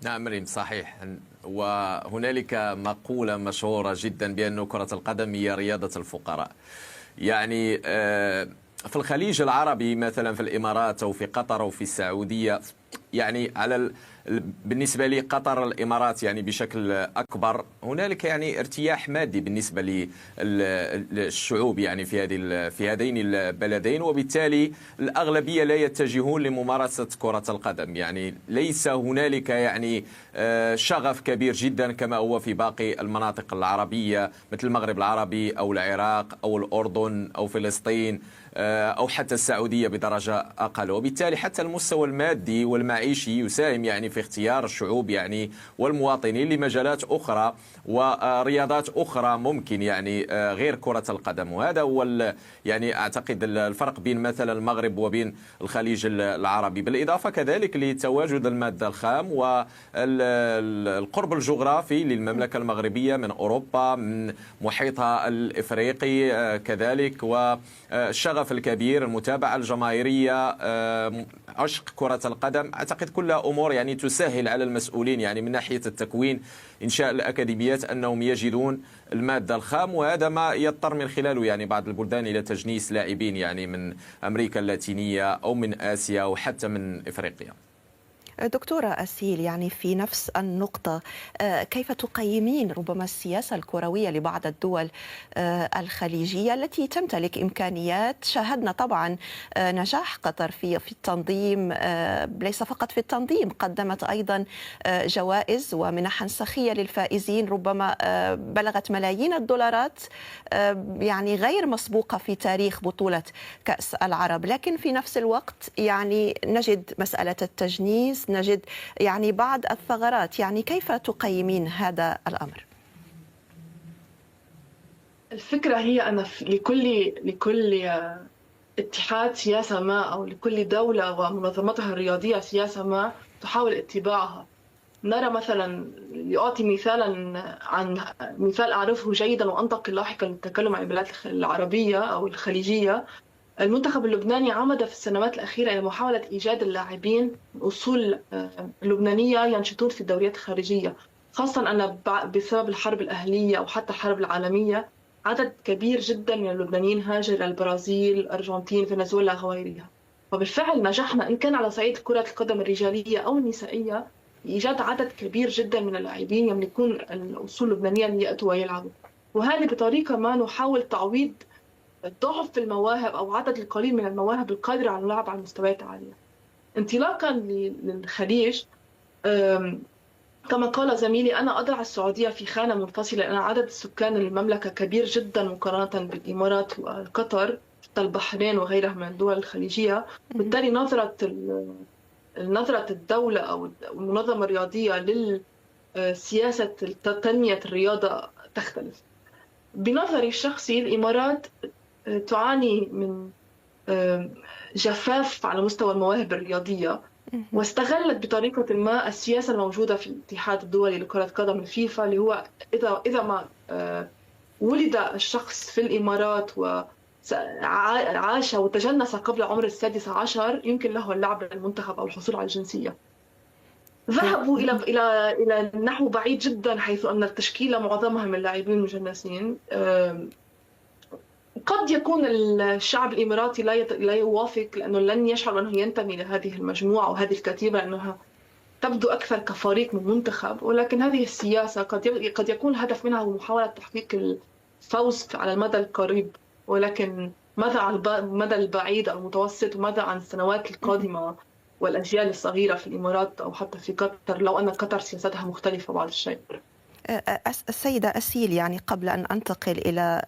نعم مريم، صحيح. وهنالك مقولة مشهورة جدا بأن كرة القدم هي رياضة الفقراء. يعني في الخليج العربي مثلا في الإمارات أو في قطر أو في السعودية، يعني بالنسبة لي قطر الإمارات يعني بشكل أكبر هنالك يعني ارتياح مادي بالنسبة للشعوب يعني في هذين البلدين، وبالتالي الأغلبية لا يتجهون لممارسة كرة القدم. يعني ليس هنالك يعني شغف كبير جدا كما هو في باقي المناطق العربية مثل المغرب العربي أو العراق أو الأردن أو فلسطين أو حتى السعودية بدرجة أقل. وبالتالي حتى المستوى المادي والمعيشي يساهم يعني في اختيار الشعوب يعني والمواطنين لمجالات أخرى ورياضات أخرى ممكن يعني غير كرة القدم. وهذا هو يعني أعتقد الفرق بين مثلا المغرب وبين الخليج العربي، بالإضافة كذلك لتواجد المادة الخام والقرب الجغرافي للمملكة المغربية من أوروبا، من محيطها الإفريقي كذلك، والشغف الكبير، المتابعة الجماهيرية، عشق كرة القدم. أعتقد كلها أمور يعني تسهل على المسؤولين يعني من ناحية التكوين إنشاء الأكاديميات أنهم يجدون المادة الخام، وهذا ما يضطر من خلاله يعني بعض البلدان إلى تجنيس لاعبين يعني من أمريكا اللاتينية أو من آسيا أو حتى من إفريقيا. دكتورة أسيل، يعني في نفس النقطة، كيف تقيمين ربما السياسة الكروية لبعض الدول الخليجية التي تمتلك إمكانيات؟ شاهدنا طبعا نجاح قطر في التنظيم، ليس فقط في التنظيم، قدمت أيضا جوائز ومنحا سخية للفائزين ربما بلغت ملايين الدولارات، يعني غير مسبوقة في تاريخ بطولة كأس العرب. لكن في نفس الوقت يعني نجد مسألة التجنيس، نجد يعني بعض الثغرات. يعني كيف تقيمين هذا الأمر؟ الفكرة هي أن لكل اتحاد سياسة ما أو لكل دولة ومنظمتها الرياضية سياسة ما تحاول اتباعها. نرى مثلا، لأعطي مثالا عن مثال أعرفه جيدا وأنتقل لاحقا للتكلم عن البلاد العربية أو الخليجية، المنتخب اللبناني عمد في السنوات الأخيرة إلى محاولة إيجاد اللاعبين من أصول لبنانية ينشطون في الدوريات الخارجية، خاصة أن بسبب الحرب الأهلية أو حتى الحرب العالمية عدد كبير جدا من اللبنانيين هاجر إلى البرازيل، الأرجنتين، فنزويلا وغيرها. وبالفعل نجحنا إن كان على صعيد كرة القدم الرجالية أو النسائية إيجاد عدد كبير جدا من اللاعبين يملكون الأصول اللبنانية ليأتوا ويلعبوا، وهذه بطريقة ما نحاول تعويض ضعف المواهب أو عدد القليل من المواهب القادرة على اللعب على مستويات عالية. انطلاقا للخليج، كما قال زميلي، أنا أضع السعودية في خانة منفصلة لأن عدد سكان المملكة كبير جدا مقارنة بالإمارات وقطر حتى البحرين وغيرها من الدول الخليجية. بالتالي نظرة الدولة أو المنظمة الرياضية للسياسة تنمية الرياضة تختلف. بنظري الشخصي الإمارات تعاني من جفاف على مستوى المواهب الرياضية، واستغلت بطريقة ما السياسة الموجودة في الاتحاد الدولي لكرة قدم الفيفا، اللي هو إذا ما ولد الشخص في الإمارات وعاش وتجنس قبل عمر 16 يمكن له اللعب بالمنتخب أو الحصول على الجنسية. ذهبوا إلى نحو بعيد جدا، حيث أن التشكيلة معظمها من اللاعبين المجنسين. قد يكون الشعب الإماراتي لا يوافق، لأنه لن يشعر أنه ينتمي لهذه المجموعة وهذه الكتيبة، لأنها تبدو أكثر كفريق من منتخب. ولكن هذه السياسة قد يكون الهدف منها هو محاولة تحقيق الفوز على المدى القريب، ولكن ماذا عن المدى البعيد أو المتوسط، وماذا عن السنوات القادمة والأجيال الصغيرة في الإمارات أو حتى في قطر، لو أن قطر سياستها مختلفة بعض الشيء. السيدة أسيل، يعني قبل أن أنتقل إلى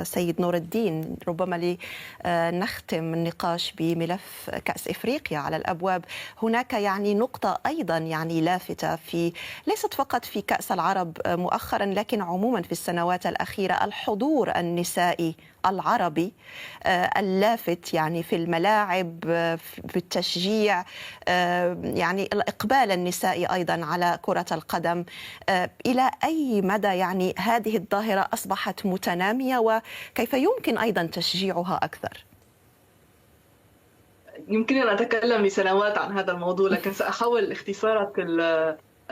سيد نور الدين، ربما لنختم النقاش بملف كأس إفريقيا على الأبواب، هناك يعني نقطة أيضا يعني لافتة في ليست فقط في كأس العرب مؤخرا لكن عموما في السنوات الأخيرة، الحضور النسائي العربي اللافت يعني في الملاعب، في التشجيع، يعني الإقبال النسائي أيضا على كرة القدم. إلى أي مدى يعني هذه الظاهرة أصبحت متنامية، وكيف يمكن أيضا تشجيعها أكثر؟ يمكن أن أتكلم لسنوات عن هذا الموضوع، لكن سأحاول اختصارات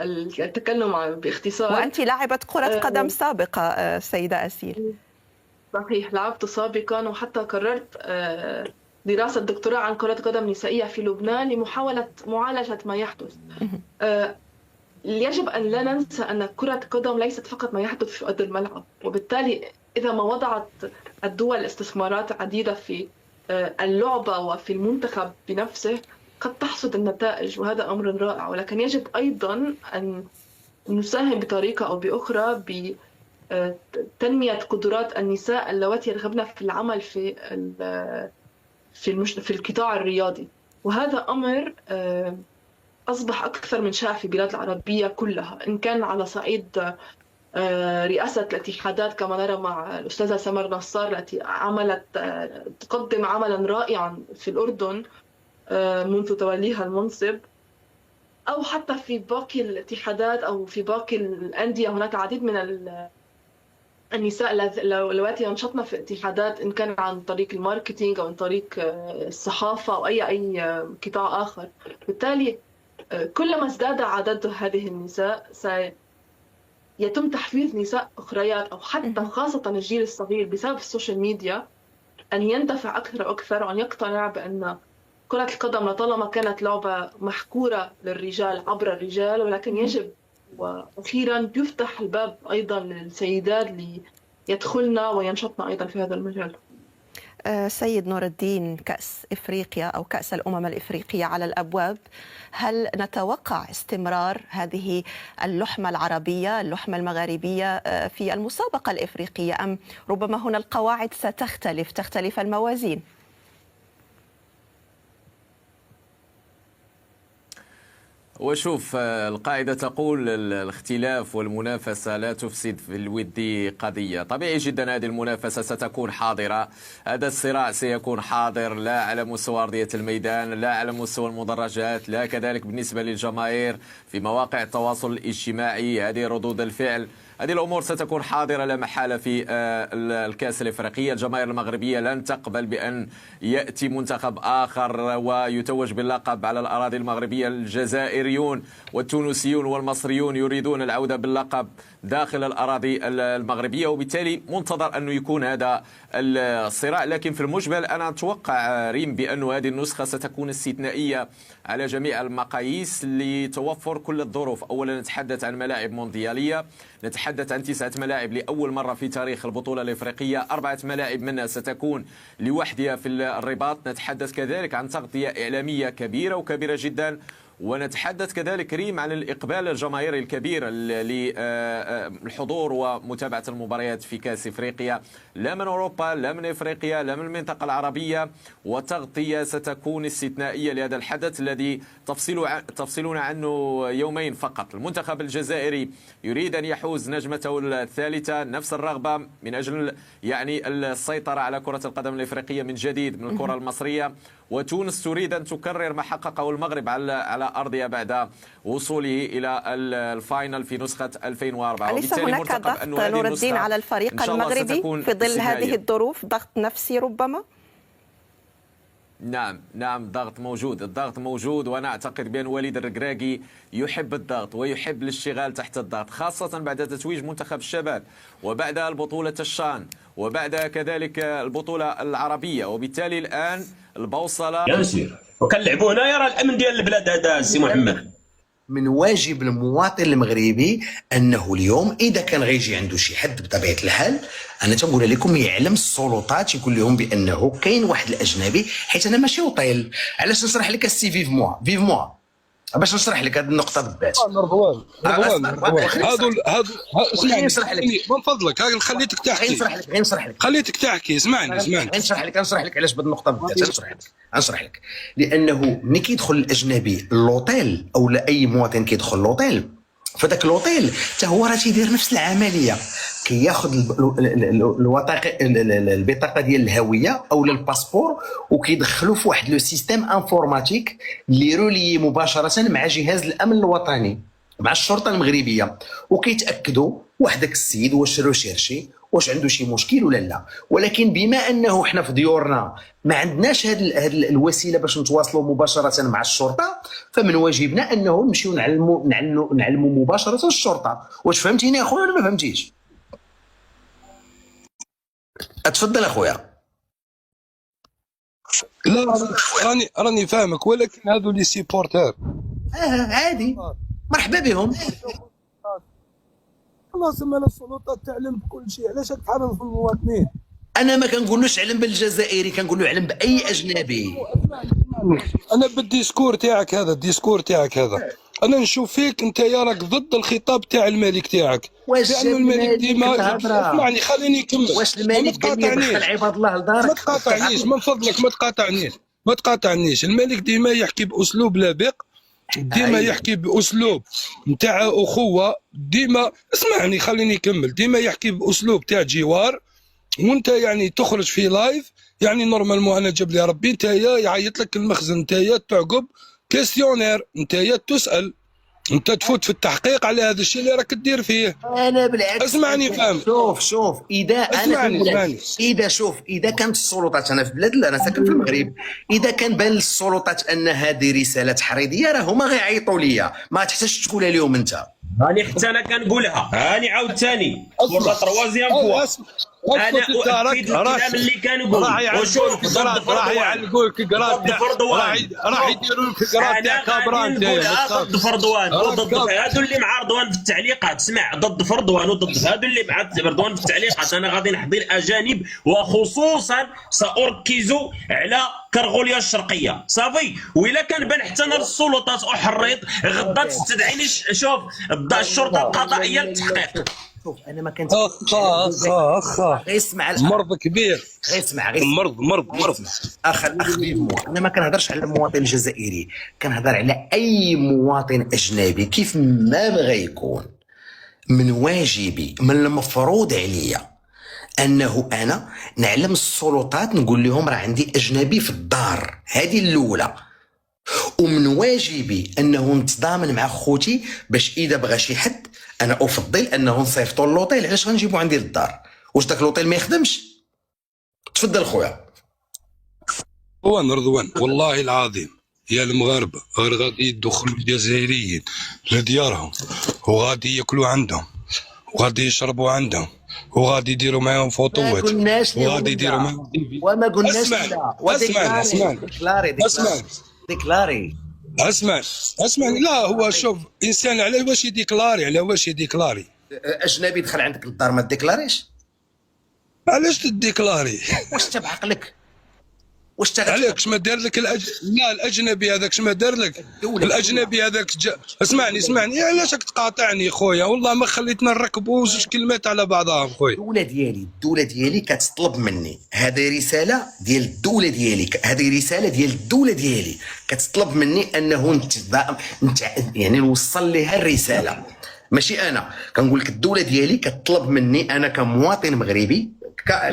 التكلم باختصار. وأنت لاعبة كرة قدم سابقة سيدة أسيل. صحيح، لعبت سابقا، وحتى قررت دراسة دكتوراه عن كرة قدم نسائية في لبنان لمحاولة معالجة ما يحدث. يجب أن لا ننسى أن كرة قدم ليست فقط ما يحدث في أرض الملعب، وبالتالي إذا ما وضعت الدول استثمارات عديدة في اللعبة وفي المنتخب بنفسه قد تحصد النتائج، وهذا أمر رائع. ولكن يجب أيضا أن نساهم بطريقة أو بأخرى بتنمية قدرات النساء اللواتي يرغبن في العمل في القطاع الرياضي، وهذا أمر أصبح أكثر من شائع في البلاد العربية كلها، إن كان على صعيد رئاسة الاتحادات كما نرى مع الأستاذة سمر نصار التي تقدم عملا رائعا في الأردن منذ توليها المنصب، أو حتى في باقي الاتحادات أو في باقي الأندية. هناك العديد من النساء اللواتي ينشطن في اتحادات، إن كان عن طريق الماركتينج أو عن طريق الصحافة أو أي قطاع آخر. بالتالي كلما ازداد عدد هذه النساء سيتم تحفيز نساء أخريات أو حتى خاصة الجيل الصغير بسبب السوشيال ميديا أن يندفع أكثر وأكثر، وأن يقتنع بأن كرة القدم لطالما كانت لعبة محكورة للرجال عبر الرجال، ولكن يجب وأخيرا يفتح الباب أيضا للسيدات ليدخلن وينشطن أيضا في هذا المجال. سيد نور الدين، كأس إفريقيا أو كأس الأمم الإفريقية على الأبواب، هل نتوقع استمرار هذه اللحمة العربية، اللحمة المغاربية في المسابقة الإفريقية، أم ربما هنا القواعد تختلف الموازين؟ وشوف، القاعدة تقول الاختلاف والمنافسة لا تفسد في الود قضية. طبيعي جدا هذه المنافسة ستكون حاضرة، هذا الصراع سيكون حاضر، لا على مستوى أرضية الميدان، لا على مستوى المدرجات، لا كذلك بالنسبة للجماهير في مواقع التواصل الاجتماعي. هذه ردود الفعل هذه الأمور ستكون حاضرة لا محالة في الكأس الإفريقية. الجماهير المغربية لن تقبل بأن يأتي منتخب آخر ويتوج باللقب على الأراضي المغربية. الجزائريون والتونسيون والمصريون يريدون العودة باللقب داخل الأراضي المغربية، وبالتالي منتظر أنه يكون هذا الصراع. لكن في المجمل أنا أتوقع ريم بأن هذه النسخة ستكون استثنائية على جميع المقاييس لتوفر كل الظروف. أولا نتحدث عن ملاعب مونديالية، نتحدث عن 9 ملاعب لأول مرة في تاريخ البطولة الإفريقية، 4 ملاعب منها ستكون لوحدها في الرباط. نتحدث كذلك عن تغطية إعلامية كبيرة وكبيرة جدا، ونتحدث كذلك ريم عن الإقبال الجماهيري الكبير للحضور ومتابعة المباريات في كأس إفريقيا، لا من أوروبا لا من إفريقيا لا من المنطقة العربية. وتغطية ستكون استثنائية لهذا الحدث الذي تفصلون عنه يومين فقط. المنتخب الجزائري يريد أن يحوز نجمته الثالثة، نفس الرغبة من أجل يعني السيطرة على كرة القدم الإفريقية من جديد من الكرة المصرية. وتونس تريد أن تكرر ما حققه المغرب على أرضها بعد وصوله إلى الفاينل في نسخة 2004. أليس هناك ضغط نور الدين على الفريق المغربي في ظل هذه الظروف، ضغط نفسي ربما؟ نعم الضغط موجود، الضغط موجود، وأنا أعتقد بأن وليد الركراكي يحب الضغط ويحب الاشتغال تحت الضغط، خاصة بعد تتويج منتخب الشباب وبعد البطولة الشان وبعد كذلك البطولة العربية. وبالتالي الآن البوصلة ينسير وكنلعبوا هنايا، راه الأمن ديال البلاد هذا سي محمد. من واجب المواطن المغربي انه اليوم اذا كان غيجي عنده شي حد بطبيعه الحال، انا تنقول لكم يعلم السلطات يقول لهم بانه كاين واحد الاجنبي، حيت انا ماشي وطيل. علاش نشرح لك السي فيف موا باش نشرح لك هذه النقطه بالذات. رضوان اسمعني نشرح لك من فضلك، خليتك تحكي. خليتك تحكي، اسمعني نشرح لك علاش بهذه النقطه بالذات. نشرح لك لانه ملي كيدخل الاجنبي لوطيل او لاي مواطن كيدخل لوطيل، فداك لوطيل حتى هو راه تيدير نفس العمليه، كياخذ البطاقه ديال الهويه او الباسبور وكيدخلوا في واحد لو سيستيم انفورماتيك اللي رولي مباشره مع جهاز الامن الوطني مع الشرطه المغربيه، وكيتاكدوا وحدك السيد واش روشيرشي واش عنده شي مشكل ولا لا. ولكن بما انه حنا في ديورنا ما عندناش هاد الوسيله باش نتواصلوا مباشره مع الشرطه، فمن واجبنا انه نمشيو نعلموا مباشره الشرطه. واش فهمتيني اخويا ولا ما فهمتيش؟ اتفضل اخويا. لا راني فاهمك، ولكن هذو لي سيبورتور عادي مرحبا بهم. خلاص ما السلطات تعلم بكل شيء، علاش تحرض في المواطنين؟ انا ما كنقولوش علم بالجزائري، كنقول له علم باي اجنبي. انا بالديسكور تاعك هذا، الديسكور تاعك هذا انا نشوف فيك انت يا راك ضد الخطاب تاع الملك تاعك، لانه الملك ديما اسمعني خليني نكمل. واش الملك قال لي دخل عباد الله لدارك؟ ما تقاطعنيش من فضلك، ما تقاطعنيش. الملك ديما يحكي باسلوب لبق، ديما يحكي باسلوب نتاع اخوه، ديما اسمعني خليني نكمل، ديما يحكي باسلوب تاع جوار. وانت يعني تخرج في لايف يعني نورمالمون انا جاب لي ربي انت يعيط لك المخزن، انت تعقب كيستيونير، انت تسال، انت تفوت في التحقيق على هذا الشيء اللي راك دير فيه. انا بالعكس اسمعني فهم. شوف اذا انا اذا كانت السلطات، انا في بلاد انا ساكن في المغرب، اذا كان بان للسلطات ان هذه رساله تحريضيه راه هما غيعيطوا ليا، ما تحتاجش تقولها لهم انت. هاني حتى انا كنقولها، هاني عاود ثاني ولا تروازيام فوا. انا اؤكد الكلام اللي كنقول. وشوف راح يعلقوا لك كراط راح يديروا لك كراط تاع كابران. ضد فردوان وضد هادو اللي مع رضوان في التعليقات. اسمع، ضد فردوان وضد هادو اللي مع رضوان في التعليقات. انا غادي نحضر اجانب، وخصوصا ساركز على كرغوليا الشرقيه صافي. وإلا كان بان حتى انا للسلطات احرض غدا تستدعيني شوف الشرطه القضائيه للتحقيق. شوف انا ما كنت اسمع مرض كبير، اسمع مرض اخ انا ما كنهضرش على المواطن الجزائري، كنهضر على اي مواطن اجنبي كيف ما بغى يكون. من واجبي، من المفروض عليا انه انا نعلم السلطات، نقول لهم راه عندي اجنبي في الدار، هذه الاولى. ومن واجبي انه نتضامن مع خوتي باش اذا بغى شي حد انا افضل انه نصيفطوا للوطيل. علاش غنجيبوا عندي للدار؟ واش داك الوطيل ما يخدمش؟ تفضل خويا. رضوان والله العظيم يا المغاربه غير غادي يدخلوا الجزائريين لديارهم وغادي ياكلوا عندهم وغادي يشربوا عندهم وغادي يديروا معاهم فوطوات وغادي يديروا معاهم وما قلناش ديكلاري اسمعني لا هو شوف انسان على واش يديكلاري اجنبي دخل عندك للدار ما تديكلاريش؟ علاش تديكلاري؟ واش انت بعقلك؟ واش عليك شما دار لك لا الاجنبي هذاك شما دار لك الاجنبي هذاك اسمعني علاش راك تقاطعني خويا؟ والله ما خليتنا نركبوا زوج كلمات على بعضهم خويا. الدوله ديالي كتطلب مني، هذه رساله ديال الدوله ديالي، هذه رساله ديال الدوله ديالي كتطلب مني انه انت يعني نوصل لها الرساله، ماشي انا كنقول لك. الدوله ديالي كتطلب مني انا كمواطن مغربي،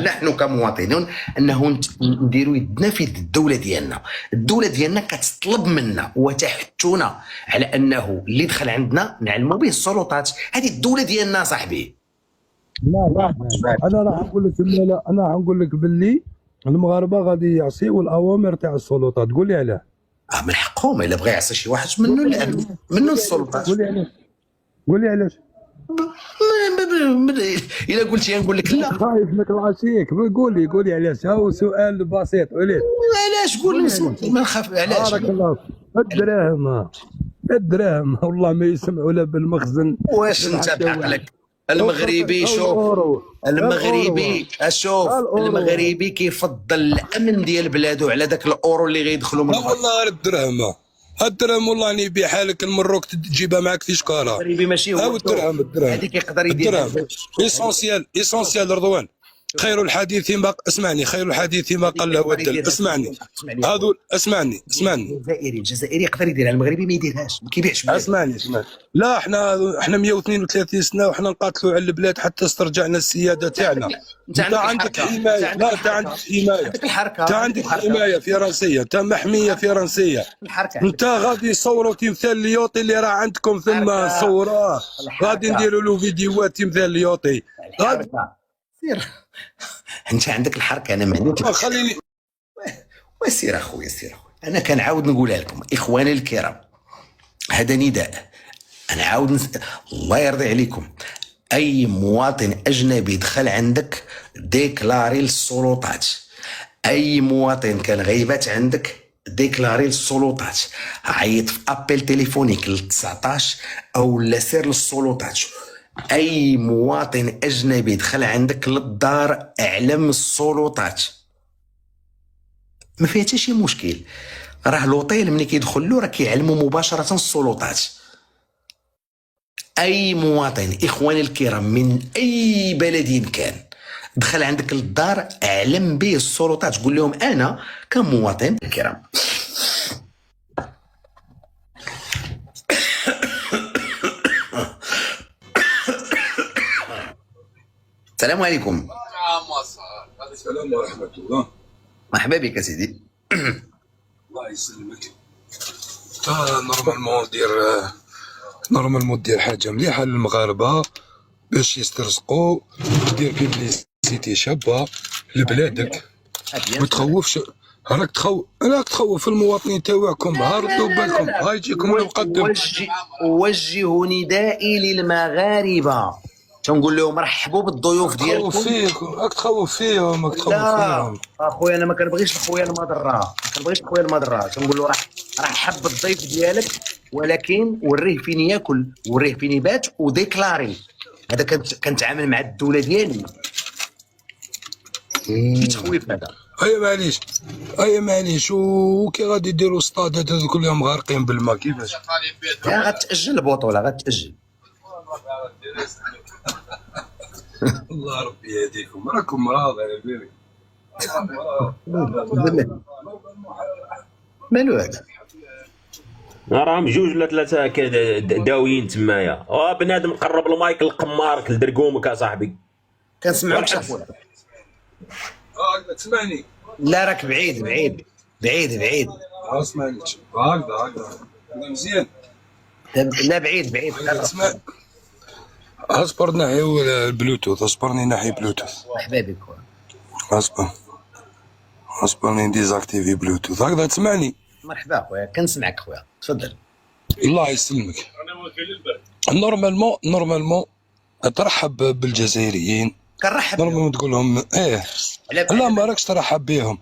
نحن كمواطنون، انه نديروا يدنا في الدوله ديالنا. الدوله ديالنا كتطلب منا وتحثنا على انه اللي دخل عندنا نعلموا به السلطات. هذه الدوله ديالنا صاحبي. لا انا راح نقول لك لا انا نقول لك باللي المغاربه غادي يعصيوا الاوامر تاع السلطات. قول لي علاه. من حقهم الا بغى يعصي شي واحد منه السلطات. قول لي علاش. الا قلتي نقول لك لا. خايف لك العشيك. قول لي علاش. هاو سؤال بسيط. علاش قول لي ما نخاف. علاش؟ بارك الله. الدراهم والله ما يسمعوا لا بالمخزن. واش انت بعقلك؟ المغربي شوف، المغربي كيفضل الامن ديال بلادو على داك الاورو اللي غيدخلوا من والله الدرهم والله راني يبيع حالك المروك تجيبها معك في شكاره. المغربي ماشي هو الدرهم هذيك يقدر يدير اسونسيال رضوان. خير الحديث ما قل ودل. اسمعني الجزائري يقدر يديرها، المغربي ما يديرهاش، ما كيبيعش. اسمعني لا احنا 132 سنه وحنا نقاتلوا على البلاد حتى استرجعنا السياده تاعنا. انت عندك حمايه. لا انت عندك حمايه. انت عندك حمايه فرنسيه، انت محميه فرنسيه. انت غادي يصوروا تمثال ليوطي اللي راه عندكم ثم صوروه، غادي نديروا له فيديوهات تمثال ليوطي. سير انت عندك الحركه، انا ما عنديش. خليني وسير اخويا انا كنعاود نقولها لكم اخواني الكرام، هذا نداء انا عاود الله يرضي عليكم. اي مواطن اجنبي دخل عندك ديكلاري للسلطات. اي مواطن كان غيبات عندك ديكلاري للسلطات. عيط في ابل تليفونيك ل 19 او لا سير للسلطات. اي مواطن اجنبي دخل عندك للدار اعلم السلطات، ما فيها حتى شي مشكل. راه لوطيل ملي كيدخل له راه كيعلموا مباشره السلطات. اي مواطن اخواني الكرام من اي بلد كان دخل عندك للدار اعلم به السلطات. قول لهم انا كمواطن الكرام السلام عليكم. السلام ورحمة الله. مرحبا بك يا سيدي. الله يسلمك. نورمالمون دير حاجة مليحة للمغاربة باش يسترزقوا، دير بيبليسيتي شابة لبلادك، ما تخوفش. راك تخوف المواطنين تاعكم. ردوا بالكم، هاي يجيكم المقدم. وجه ندائي للمغاربة، تنقول لهم رحبوا بالضيوف ديالكم. راك تخوف فيهم. لا اخويا انا ما كنبغيش خويا المضره، تنقول له رحب بالضيف ديالك، ولكن وريه فين ياكل، وريه فين يبات، وديكلاري. هذا كنتعامل مع الدوله ديالي. كي تخويف هذا. معليش وكي غادي يديروا سطادات هذو كلهم غارقين بالماء كيفاش؟ غتأجل البطوله غتأجل. الله ربي يهديكم، راكم راضي على بالي. مالو هذا؟ راهم جوج ولا ثلاثه داويين تمايا. بنادم قرب المايك لقمارك لدرقومك يا كنسمعوك اخويا. تسمعني؟ لا راك بعيد. اسمعني هكذا مزيان. لا بعيد. اصبر نحيو البلوتوث، اصبرني نحي بلوتوث. مرحبا بك. اصبرني نديزاكتيفي بلوتوث. هكذا تسمعني؟ مرحبا خويا، كنسمعك خويا، تفضل. الله يسلمك. نورمالمون ترحب بالجزائريين، كنرحب نورمالمون تقول لهم لا ما راكش ترحب بهم.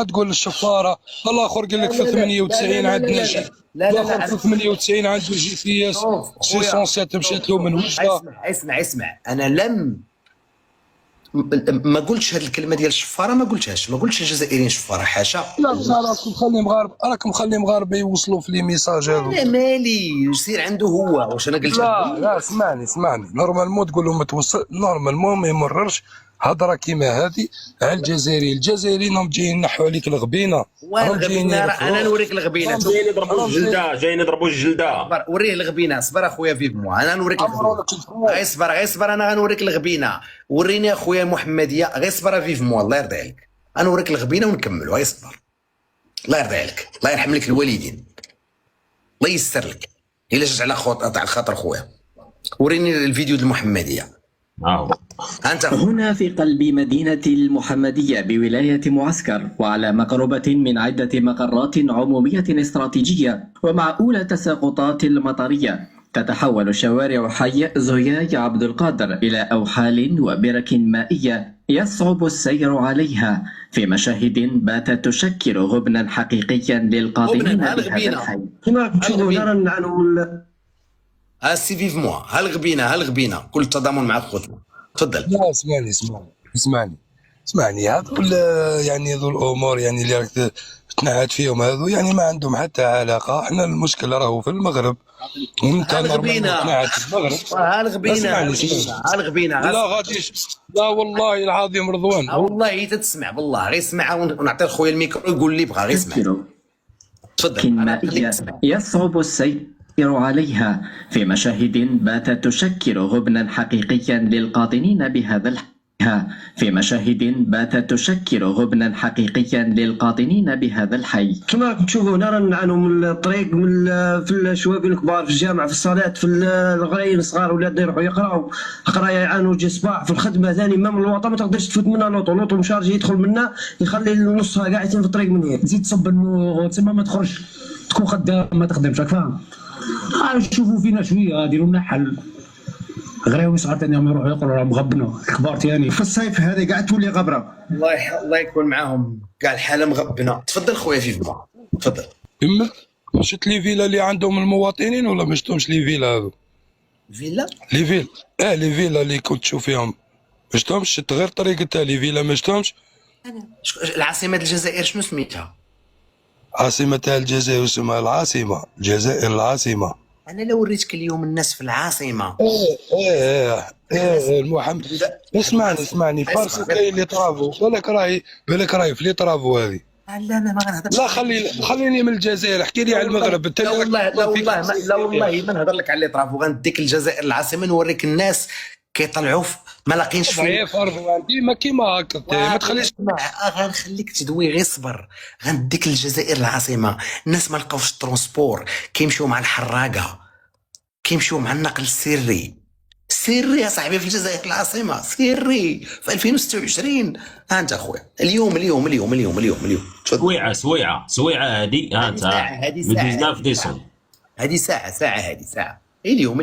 تقول للشفاره الاخر قال لك في 98 عندنا جي، الاخر في 98 عنده جي بي اس سيسونسيات مشات له من وجهه. اسمع انا ما قلتش هذه الكلمه ديال الشفاره، ما قلتش الجزائريين شفاره، حاشا. لا راكم مخلي مغاربه يوصلوا في لي ميساج هذو. انا مالي سير عنده هو، واش انا قلت؟ لا اسمعني نورمالمون تقول لهم توصل، نورمالمون ما يمررش هضره كيما هذه على الجزائريين راهم جايين ينحوا عليك الغبينه. انا نوريك الغبينه، جايين يضربوا الجلده. وريه الغبينه، صبر اخويا فيف موا، انا نوريك الغبينه. غير صبر انا غنوريك الغبينه. وريني اخويا محمديه، غير صبر فيف موا الله يرضي عليك. انا نوريك الغبينه ونكملوا، غير صبر الله يرضي عليك، الله يرحم لك الوالدين، الله يسر لك الا جات على خاطر خويا. وريني الفيديو ديال المحمديه. هنا في قلب مدينة المحمدية بولاية معسكر، وعلى مقربة من عدة مقرات عمومية استراتيجية ومع أولى تساقطات المطرية، تتحول شوارع حي زهياي عبد القادر إلى أوحال وبرك مائية يصعب السير عليها، في مشاهد باتت تشكل غبنا حقيقيا للقاطنين بهذا الحي. هنا تشوفوا السي فيف موا، هالغبينه كل التضامن مع خوتنا. تفضل. لا اسمعني هذول يعني ذو الامور يعني اللي راك تنعت فيهم هذو يعني ما عندهم حتى علاقه. احنا المشكل راهو في المغرب، وانت هالغبينه لا غاديش. لا والله العظيم رضوان، والله تسمع بالله، غير اسمع ونعطي خويا الميكرو يقول لي بغا، غير اسمع. تفضل. يصعب السير عليها، في مشاهد باتت تشكل غبنا حقيقيا للقاطنين بهذا الحي. كما راكم تشوفوا هنا رانا نعانوا من الطريق، في الشواقل الكبار، في الجامع، في الصالات، في الغرايين الصغار ولاد يروحوا يقراوا قرايه، يعانوا جي صباح في الخدمه ثاني. مام الوطن ما تقدرش تفوت منها لوطو مشارجي يدخل منها يخلي نصها قاعدين في الطريق من هيك، تزيد تصب انه تسمى ما تخرجش، تكون خدام ما تخدمش، راك فاهم؟ نشوفوا فينا شويه ديروا لنا حل. غراوي صغار ثاني يروحوا يقولوا راهم مغبنوا، كبار ثاني في الصيف هذه قاعد تولي غبره. الله يكون معاهم كاع الحاله مغبنه. تفضل خويا فيفا، تفضل. يمك شفت لي فيلا اللي عندهم المواطنين ولا ما شفتهمش لي فيلا هذو؟ فيلا؟ لي فيلا اللي كنت تشوف فيهم ما شفتهمش؟ شفت غير طريقتها لي فيلا ما شفتهمش؟ العاصمه الجزائر شنو سميتها؟ عاصمة الجزائر اسمها العاصمة، الجزائر العاصمة. أنا لو وريتك اليوم الناس في العاصمة. محمد اسمعني فارس كاين لي طرافو، بالك راهي في لي طرافو هذه. لا ما غنهضرش. لا خليني من الجزائر، احكي لي على المغرب. لا والله ما نهضر لك على لي طرافو، غنديك الجزائر العاصمة نوريك الناس كيطلعوا ما لاقينش فيه. ديما كيما هكا ما تخليش. غنخليك تدوي، غير صبر. غنديك الجزائر العاصمه، الناس ما لقاوش الترونسبور، كيمشيو مع الحراقه، كيمشيو مع النقل السري يا صاحبي في الجزائر العاصمه، سري في 2026. ها انت اخويا اليوم سويعه هذه، ها انت هذه 19 ديسمبر، هذه ساعه اليوم.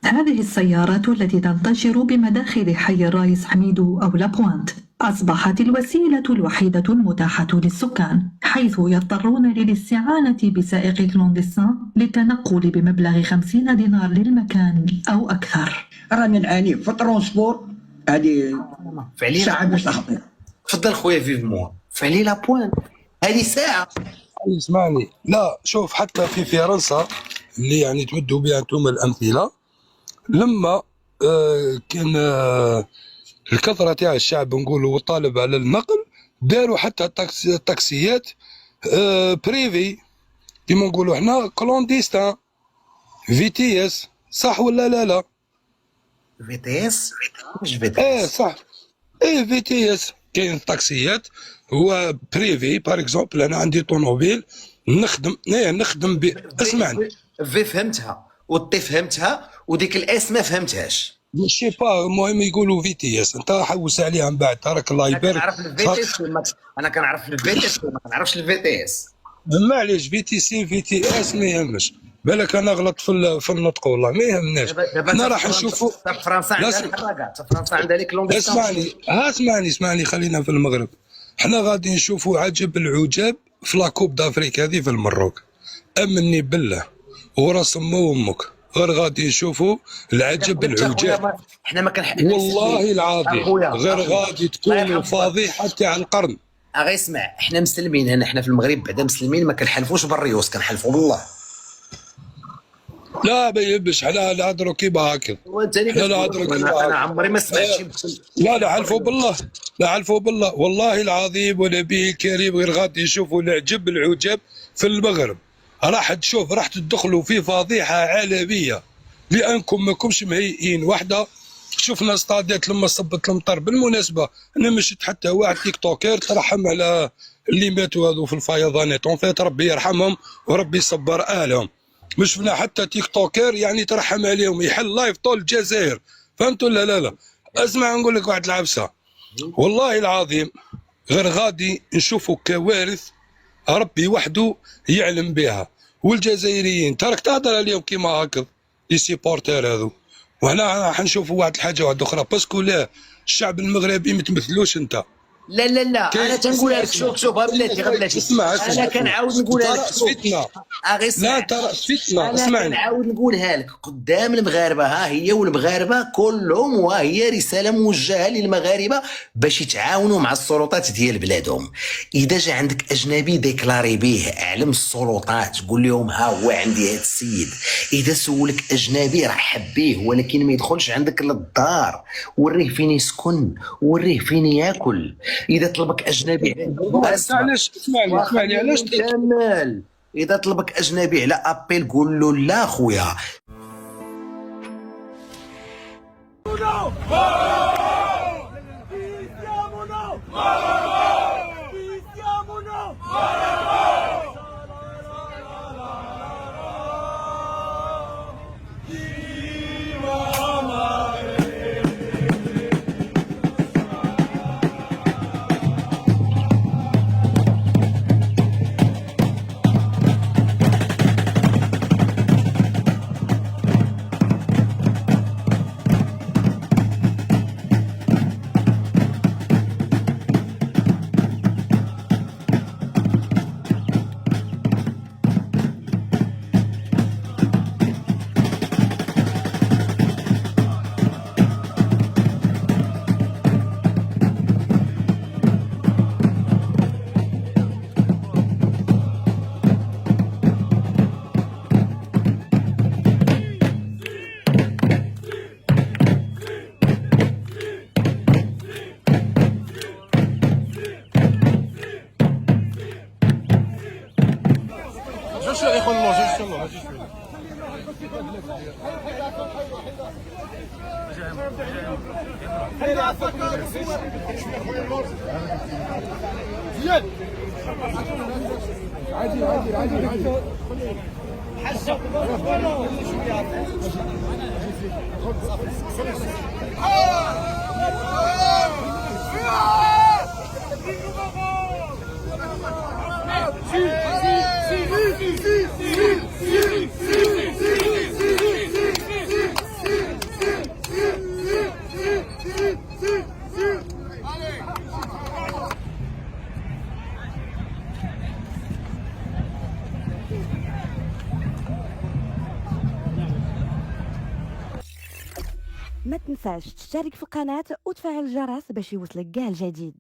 هذه السيارات التي تنتشر بمداخل حي الرئيس حميدو أو لابوانت أصبحت الوسيلة الوحيدة المتاحة للسكان، حيث يضطرون للاستعانة بسائق كلونديسان للتنقل بمبلغ 50 دينار للمكان أو أكثر. رانا نعاني في الترونسبور هذه ساعة باش تخطي. تفضل خويا فيف موا، فعلي لابوانت هذه ساعة. اسمعني، لا شوف حتى في فرنسا اللي يعني تمدوا بها انتم الأمثلة، لما كان الكثرة تاع الشعب نقولوا والطالب على النقل، داروا حتى التاكسيات بريفي كيما نقولوا احنا كلونديستان VTS، صح ولا لا؟ VTS مش VTS. صح، VTS كاين تاكسيات هو بريفي. بار اكزومبل انا عندي طونوبيل نخدم اسمعني في فهمتها، والطي فهمتها وديك الاس ما فهمتهاش. ماشي با المهم يقولوا في تي اس، انت حوس عليها من بعد تراك الله يبارك. انا كنعرف الفي تي اس ما كنعرفش الفي تي اس. معليش في تي سي في تي اس ما يهمش، بالك انا غلط في النطق والله ما يهمناش. احنا راح نشوفوا فرنسا عندها الحراقات، فرنسا عندها ليك لونغ اسمعني خلينا في المغرب. احنا غادي نشوفوا عجب العجاب في لاكوب دافريك هذه في المروك، امني بالله وراس امه وامك غير غادي نشوفوا العجب العجاب. احنا ما والله العظيم غير غادي تكونوا فضيحه تاع القرن. اغا اسمع، احنا مسلمين هنا، احنا في المغرب بعدا مسلمين، ما كنحلفوش بالريوس، كنحلفوا بالله. لا ما يهمش، حنا نهضروا كيما هكا. حنا نهضروا كيما هكا. انا عمري ما سمعت شي. لا حلفوا بالله، لا حلفوا بالله والله العظيم ونبيه الكريم غير غادي يشوفوا العجب العجاب في المغرب. راح تشوف، راح تدخلوا في فضيحه عالميه لانكم ماكمش مهيئين. وحده شفنا استادات لما صبت المطر. بالمناسبه انا مشيت حتى واحد تيك توكر ترحم على اللي ماتوا هذو في الفيضانات، اون فيت ربي يرحمهم وربي يصبر اهلهم. مش شفنا حتى تيك توكر يعني ترحم عليهم يحل لايف طول الجزائر، فهمتوا ولا لا؟ اسمع نقول لك واحد العبسه والله العظيم غير غادي نشوفوا كوارث ربي وحده يعلم بها. والجزائريين تراك تهضر عليهم كيما هكا لي سيبورتير هذو، وهنا حنشوفوا واحد الحاجه واحده اخرى باسكو لا الشعب المغربي ما تمثلوش انت. لا انا تنقولها لك، شوف بلاتي غير بلاتي، انا كنعاود نقولها لك فتنه. لا ترى فتنه، اسمعني انا كنعاود نقولها لك قدام المغاربه، ها هي والمغاربه كلهم، وهي رساله موجهه للمغاربه باش يتعاونوا مع السلطات ديال بلادهم. اذا جا عندك اجنبي ديكلاري به، اعلم السلطات قول لهم ها هو عندي هذا السيد. اذا سولك اجنبي رحب به، ولكن ما يدخلش عندك للدار، وريه فين يسكن، وريه فين ياكل. اذا طلبك اجنبي علاش اسمعني علاش كمل، اذا طلبك اجنبي على ابيل قول له لا خويا. ما تنساش تشترك في القناة وتفعل الجرس باش يوصلك كاع الجديد.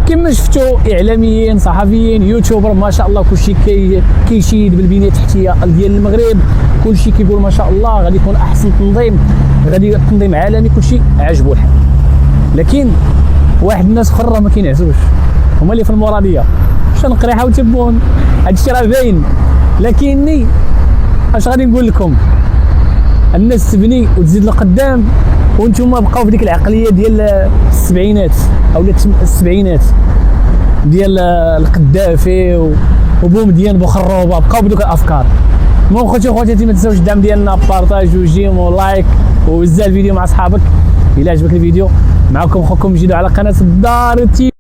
كما شفتوا اعلاميين صحفيين يوتيوبر ما شاء الله كلشي كيشيد بالبنيه التحتيه ديال المغرب، كلشي كيقول ما شاء الله غادي يكون احسن تنظيم، غادي تنظيم عالمي، كلشي عاجبو الحال. لكن واحد الناس اخرى ما كينعسوش، هما اللي في المراديه. واش نقري حاول تبون هادشي راه باين، لكني اش غادي نقول لكم، الناس تبني وتزيد لقدام وانتم بقاو في ديك العقليه ديال السبعينات او السبعينات ديال القدافي وبومدين بوخروبه، بقاو بدوك الافكار. المهم خوتي وخواتاتي ما تنساوش الدعم ديالنا، بارطاج وجيم ولايك ووزع الفيديو مع صحابك. الى عجبك الفيديو معكم خوكم جيدو على قناه الدار تي.